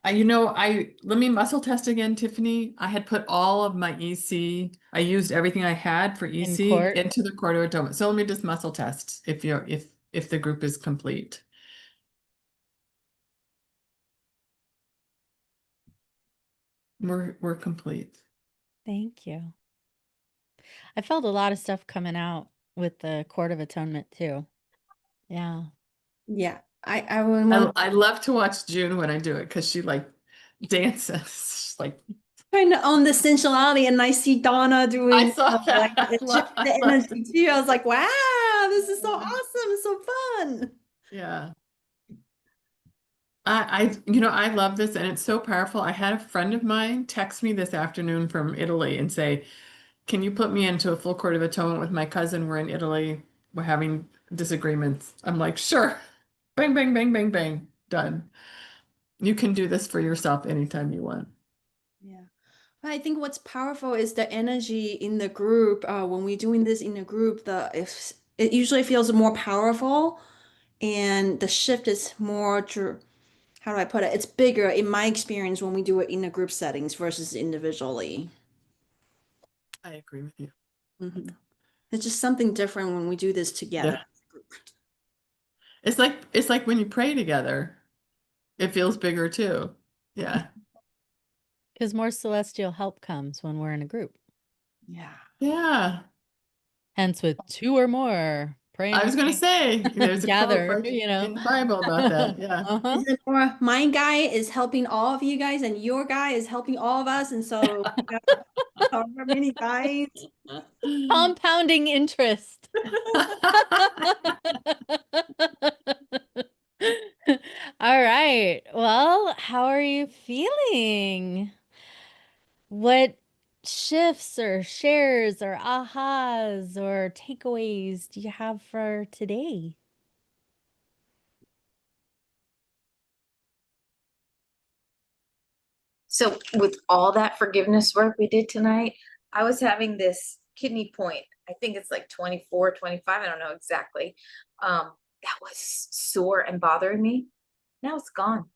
Speaker 3: Let me muscle test again, Tiffany. I had put all of my EC, I used everything I had for EC
Speaker 1: court?
Speaker 3: into the quarter atonement. So let me just muscle test if the group is complete. We're complete.
Speaker 1: Thank you. I felt a lot of stuff coming out with the Court of Atonement too. Yeah.
Speaker 2: Yeah. I would want
Speaker 3: I love to watch June when I do it because she like dances. She's like
Speaker 2: trying to own the sensuality, and I see Donna doing
Speaker 3: saw
Speaker 2: like
Speaker 3: that.
Speaker 2: the energy too. I was like, wow, this is so awesome, so fun.
Speaker 3: Yeah. I love this and it's so powerful. I had a friend of mine text me this afternoon from Italy and say, can you put me into a full court of atonement with my cousin? We're in Italy. We're having disagreements. I'm like, sure. Bang, bang, bang, bang, bang. Done. You can do this for yourself anytime you want.
Speaker 2: Yeah. I think what's powerful is the energy in the group. When we're doing this in a group, it usually feels more powerful, and the shift is more how do I put it? It's bigger in my experience when we do it in a group settings versus individually.
Speaker 3: I agree with you.
Speaker 2: Mhm. It's just something different when we do this together.
Speaker 3: Yeah. It's like when you pray together, it feels bigger too. Yeah.
Speaker 1: Because more celestial help comes when we're in a group.
Speaker 2: Yeah.
Speaker 3: Yeah.
Speaker 1: Hence, with two or more praying
Speaker 3: I was going to say, there's a quote
Speaker 1: gather,
Speaker 3: right in the Bible about that. Yeah.
Speaker 1: Uh-huh.
Speaker 2: Is it more my guy is helping all of you guys, and your guy is helping all of us, and so we got however many guys.
Speaker 1: Compounding interest. All right. Well, how are you feeling? What shifts or shares or ahas or takeaways do you have for today?
Speaker 6: So with all that forgiveness work we did tonight, I was having this kidney point. I think it's like 24, 25. I don't know exactly. That was sore and bothering me. Now it's gone.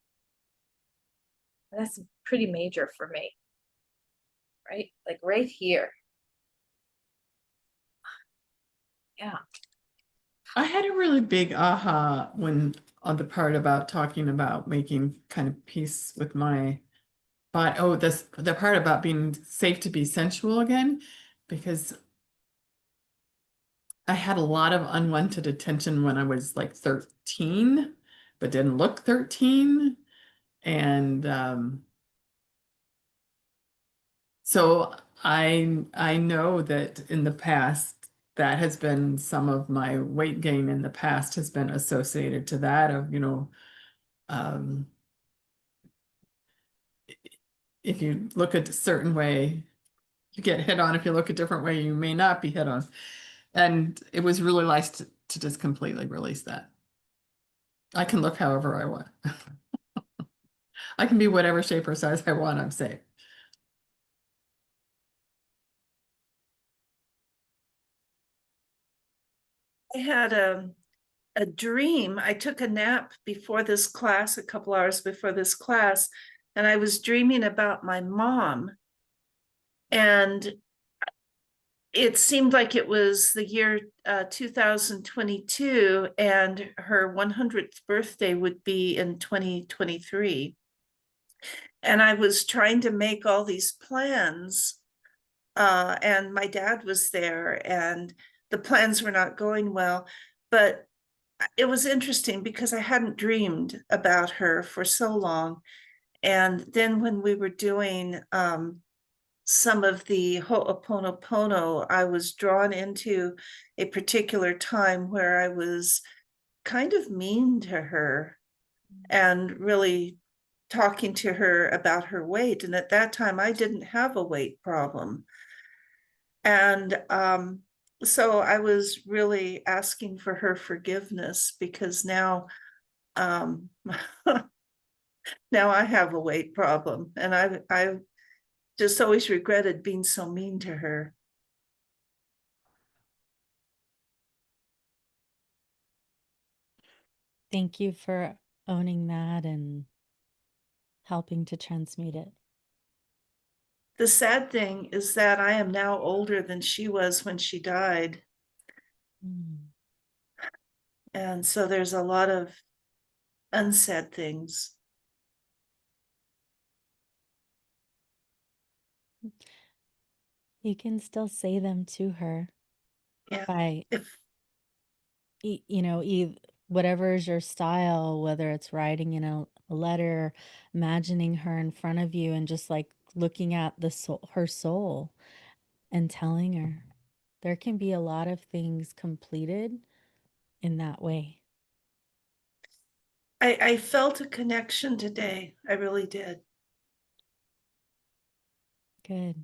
Speaker 6: That's pretty major for me, right? Like right here. Yeah.
Speaker 3: I had a really big aha when on the part about talking about making kind of peace with my body. Oh, the part about being safe to be sensual again, because I had a lot of unwanted attention when I was like 13, but didn't look 13. And so I know that in the past, that has been some of my weight gain in the past has been associated to that of, um, if you look at a certain way, you get hit on. If you look a different way, you may not be hit on. And it was really nice to just completely release that. I can look however I want. I can be whatever shape or size I want, I'm safe.
Speaker 8: I had a dream. I took a nap before this class, a couple hours before this class, and I was dreaming about my mom. And it seemed like it was the year 2022, and her 100th birthday would be in 2023. And I was trying to make all these plans, and my dad was there, and the plans were not going well. But it was interesting because I hadn't dreamed about her for so long. And then when we were doing some of the Ho'oponopono, I was drawn into a particular time where I was kind of mean to her and really talking to her about her weight. And at that time, I didn't have a weight problem. And so I was really asking for her forgiveness because now now I have a weight problem, and I just always regretted being so mean to her.
Speaker 1: Thank you for owning that and helping to transmute it.
Speaker 8: The sad thing is that I am now older than she was when she died.
Speaker 1: Mm.
Speaker 8: And so there's a lot of unsaid things.
Speaker 1: You can still say them to her
Speaker 8: Yeah.
Speaker 1: by,
Speaker 8: If
Speaker 1: whatever is your style, whether it's writing in a letter, imagining her in front of you and just like looking at her soul and telling her. There can be a lot of things completed in that way.
Speaker 8: I felt a connection today, I really did.
Speaker 1: Good.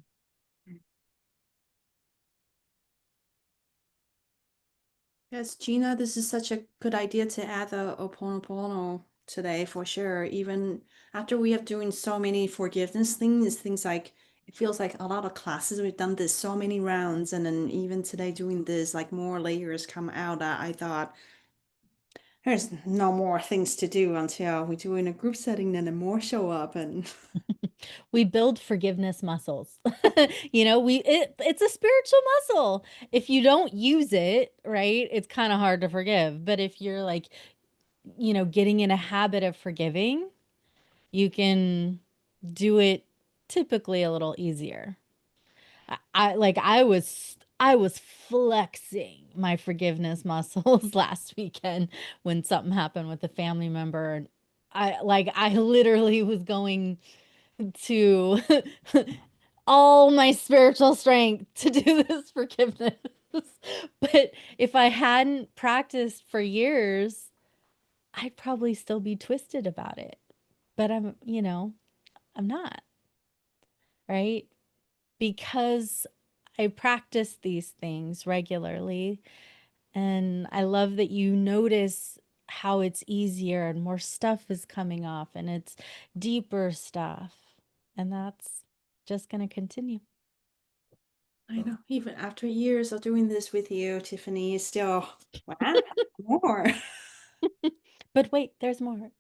Speaker 2: Yes, Gina, this is such a good idea to add the Oponopono today for sure. Even after we have doing so many forgiveness things like it feels like a lot of classes we've done this so many rounds, and then even today doing this, like more layers come out that I thought there's no more things to do until we do in a group setting, then the more show up and
Speaker 1: We build forgiveness muscles. It's a spiritual muscle. If you don't use it, right, it's kind of hard to forgive. But if you're like, getting in a habit of forgiving, you can do it typically a little easier. I was flexing my forgiveness muscles last weekend when something happened with a family member, and I literally was going to all my spiritual strength to do this forgiveness. But if I hadn't practiced for years, I'd probably still be twisted about it. But I'm not, right? Because I practice these things regularly. And I love that you notice how it's easier and more stuff is coming off and it's deeper stuff. And that's just going to continue.
Speaker 2: I know. Even after years of doing this with you, Tiffany is still, wow, more.
Speaker 1: But wait, there's more.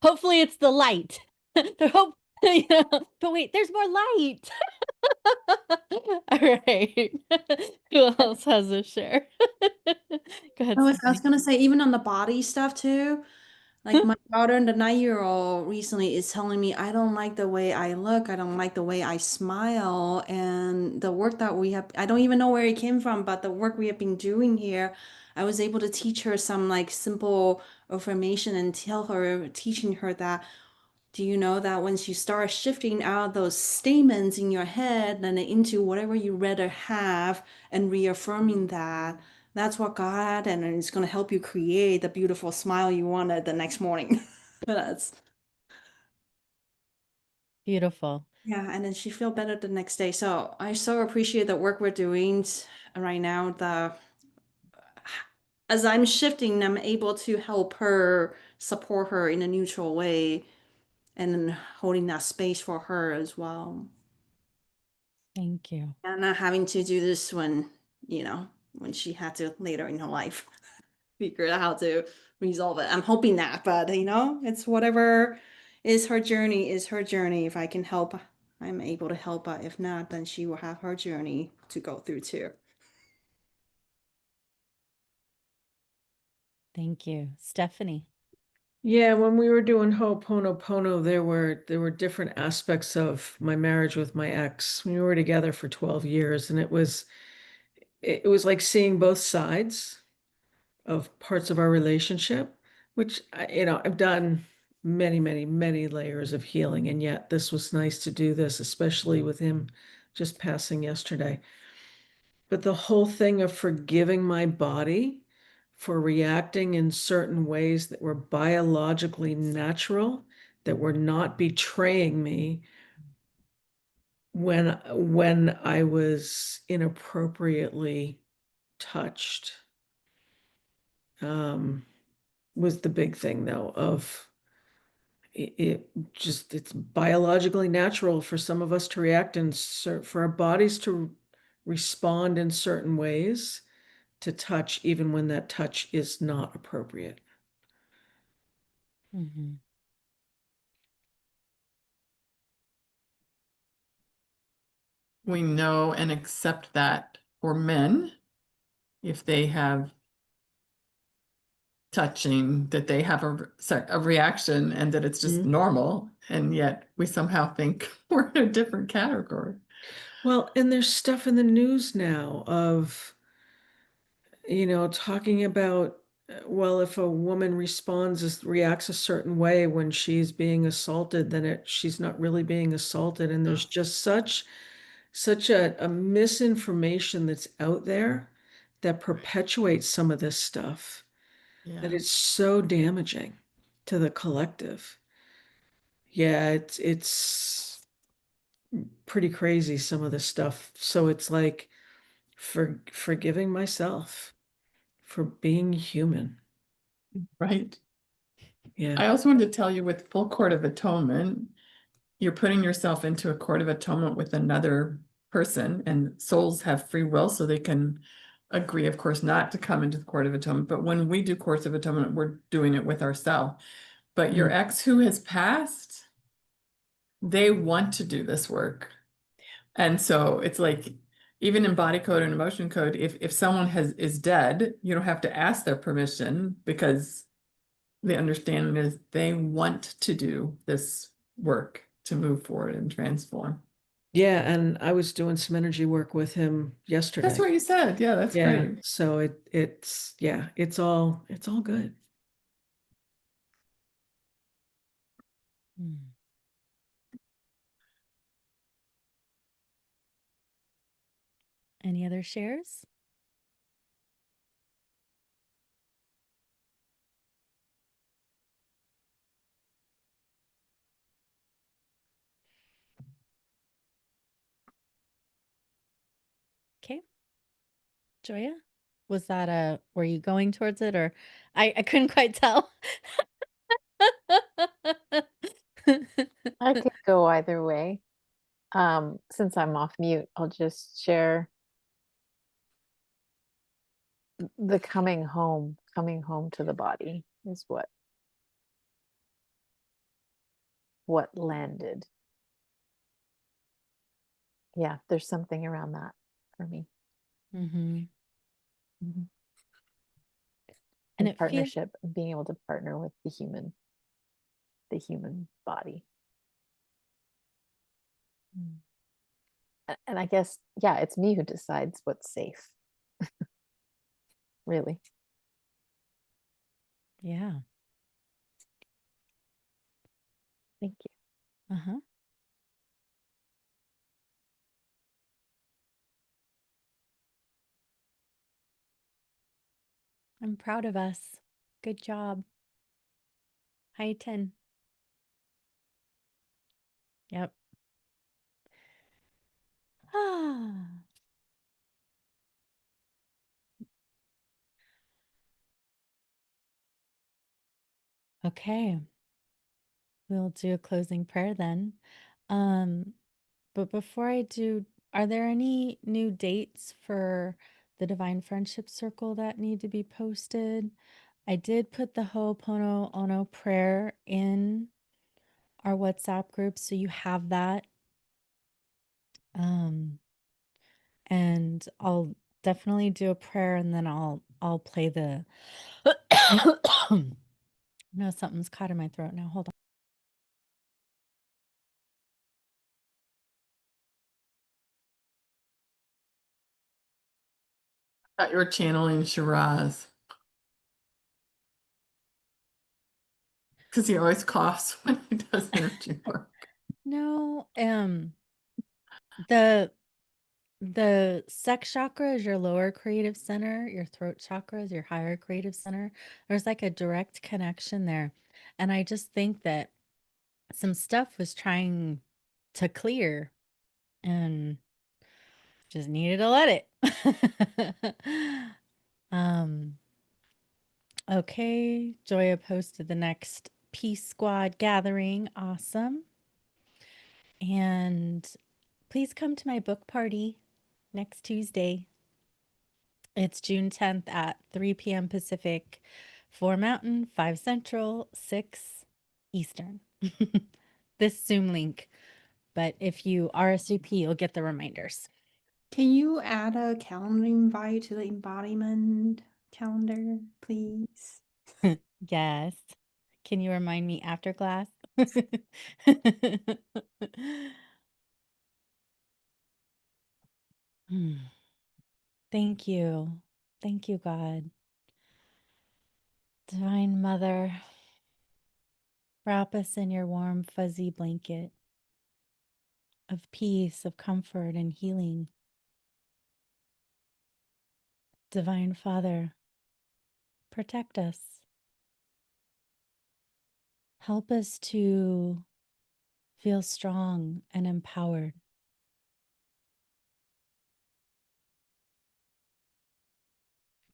Speaker 1: Hopefully it's the light. The hope, but wait, there's more light. All right. Who else has a share? Go ahead,
Speaker 2: I was
Speaker 1: Stephanie.
Speaker 2: gonna say, even on the body stuff too. Like my daughter and the 9-year-old recently is telling me, I don't like the way I look. I don't like the way I smile. And the work that we have, I don't even know where it came from, but the work we have been doing here, I was able to teach her some like simple affirmation and teaching her that, do you know that once you start shifting out those statements in your head and into whatever you rather have and reaffirming that, that's what God and it's going to help you create the beautiful smile you wanted the next morning. That's
Speaker 1: Beautiful.
Speaker 2: yeah, and then she feel better the next day. So I so appreciate the work we're doing right now. The as I'm shifting, I'm able to help her, support her in a neutral way, and then holding that space for her as well.
Speaker 1: Thank you.
Speaker 2: And not having to do this when she had to later in her life figure out how to resolve it. I'm hoping that, but it's whatever is her journey. If I can help, I'm able to help. But if not, then she will have her journey to go through too.
Speaker 1: Thank you. Stephanie.
Speaker 4: Yeah, when we were doing Ho'oponopono, there were different aspects of my marriage with my ex. We were together for 12 years, and it was like seeing both sides of parts of our relationship, which I've done many, many, many layers of healing, and yet this was nice to do this, especially with him just passing yesterday. But the whole thing of forgiving my body for reacting in certain ways that were biologically natural, that were not betraying me when I was inappropriately touched, was the big thing though of it's biologically natural for some of us to react and for our bodies to respond in certain ways to touch, even when that touch is not appropriate.
Speaker 1: Mm-hmm.
Speaker 3: We know and accept that for men, if they have touching, that they have a reaction and that it's just normal, and yet we somehow think we're in a different category.
Speaker 4: Well, and there's stuff in the news now of, talking about, well, if a woman reacts a certain way when she's being assaulted, then she's not really being assaulted. And there's just such a misinformation that's out there that perpetuates some of this stuff that
Speaker 3: Yeah.
Speaker 4: it's so damaging to the collective. Yeah, it's pretty crazy, some of this stuff. So it's like forgiving myself for being human.
Speaker 3: Right.
Speaker 4: Yeah.
Speaker 3: I also wanted to tell you, with full court of atonement, you're putting yourself into a court of atonement with another person, and souls have free will, so they can agree, of course, not to come into the court of atonement. But when we do courts of atonement, we're doing it with ourselves. But your ex who has passed, they want to do this work. And so it's like, even in body code and emotion code, if someone is dead, you don't have to ask their permission, because the understanding is they want to do this work to move forward and transform.
Speaker 4: Yeah, and I was doing some energy work with him yesterday.
Speaker 3: That's what you said. Yeah, that's great.
Speaker 4: So it's all good.
Speaker 1: Mm. Any other shares? Okay. Joya, was that were you going towards it, or I couldn't quite tell.
Speaker 5: I could either way. Since I'm off mute, I'll just share the coming home to the body is what landed. Yeah, there's something around that for me.
Speaker 1: Mm-hmm.
Speaker 5: Mhm.
Speaker 1: And
Speaker 5: And
Speaker 1: it feels
Speaker 5: partnership, and being able to partner with the human body. And I guess, yeah, it's me who decides what's safe. Really.
Speaker 1: yeah.
Speaker 5: Thank you.
Speaker 1: Uh-huh. I'm proud of us. Good job. Hi, 10. Yep. Ah. Okay. We'll do a closing prayer then. Um, but before I do, are there any new dates for the Divine Friendship Circle that need to be posted? I did put the Ho'opono Ono prayer in our WhatsApp group, so you have that. And I'll definitely do a prayer, and then I'll play the no, something's caught in my throat now. Hold on.
Speaker 3: Thought you were channeling Shiraz. Because he always coughs when he does energy work.
Speaker 1: No, the sex chakra is your lower creative center, your throat chakra is your higher creative center. There's like a direct connection there. And I just think that some stuff was trying to clear and just needed to let it. um okay, Joya posted the next Peace Squad gathering. Awesome. And please come to my book party next Tuesday. It's June 10th at 3 p.m. Pacific, 4 Mountain, 5 Central, 6 Eastern. This Zoom link. But if you RSVP, you'll get the reminders.
Speaker 2: Can you add a calendar invite to the embodiment calendar, please?
Speaker 1: Yes. Can you remind me after class? Hmm. Thank you. Thank you, God. Divine Mother, wrap us in your warm, fuzzy blanket of peace, of comfort, and healing. Divine Father, protect us. Help us to feel strong and empowered.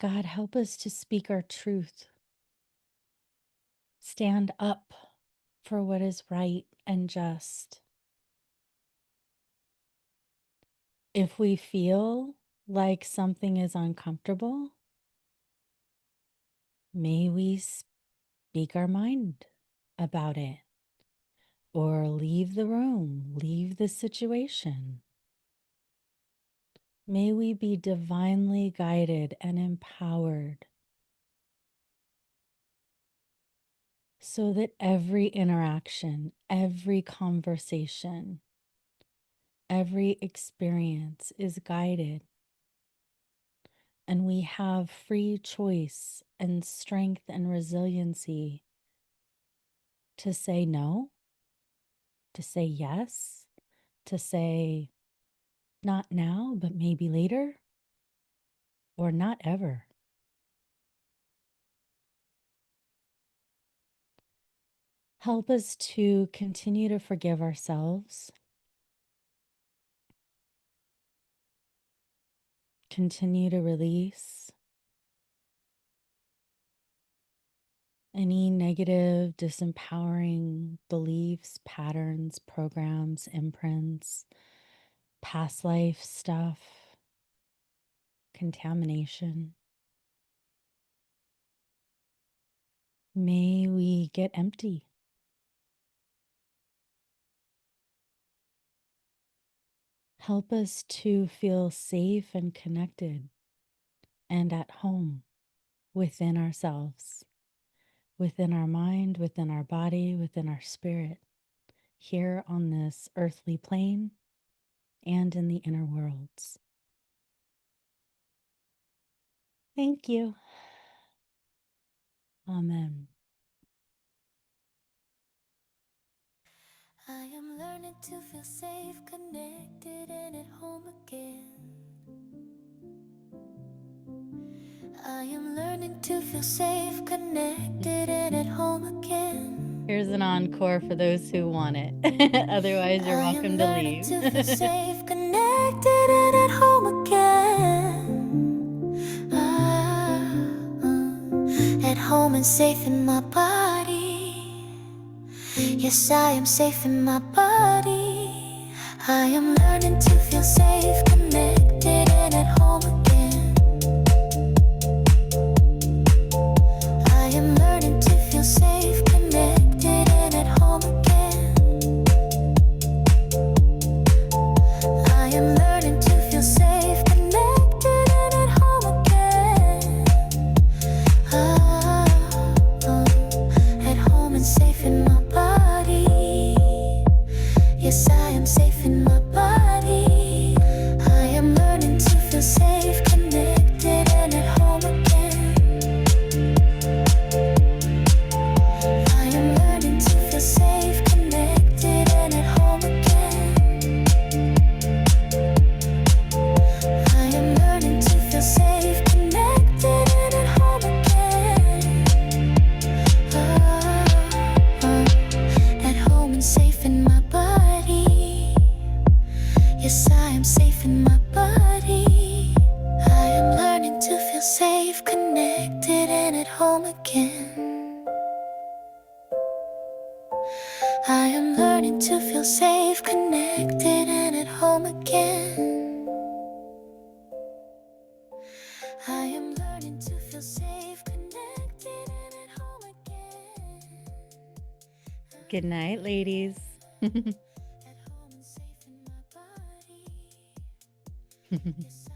Speaker 1: God, help us to speak our truth. Stand up for what is right and just. If we feel like something is uncomfortable, may we speak our mind about it or leave the room, leave the situation. May we be divinely guided and empowered so that every interaction, every conversation, every experience is guided and we have free choice and strength and resiliency to say no, to say yes, to say not now, but maybe later, or not ever. Help us to continue to forgive ourselves, continue to release, Any negative, disempowering beliefs, patterns, programs, imprints, past life stuff, contamination. May we get empty. Help us to feel safe and connected and at home within ourselves, within our mind, within our body, within our spirit, here on this earthly plane and in the inner worlds. Thank you. Amen.
Speaker 7: I am learning to feel safe, connected, and at home again. I am learning to feel safe, connected, and at home again.
Speaker 1: Here's an encore for those who want it. Otherwise, you're
Speaker 7: I
Speaker 1: welcome
Speaker 7: am
Speaker 1: to
Speaker 7: learning
Speaker 1: leave.
Speaker 7: to feel safe, connected, and at home again. At home and safe in my body. Yes, I am safe in my body. I am learning to feel safe, connected, and at home again. I am learning to feel safe, connected, and at home again. I am learning to feel safe, connected, and at home again. At home and safe in my body. Yes, I am safe in my body. I am learning to feel safe, connected, and at home again. I am learning to feel safe, connected, and at home again. I am learning to feel safe, connected, and at home again. At home and safe in my body. Yes, I am safe in my body. I am learning to feel safe, connected, and at home again. I am learning to feel safe, connected, and at home again. I am learning to feel safe, connected, and at home again.
Speaker 1: Good night, ladies.
Speaker 7: At home and safe in my body. Yes,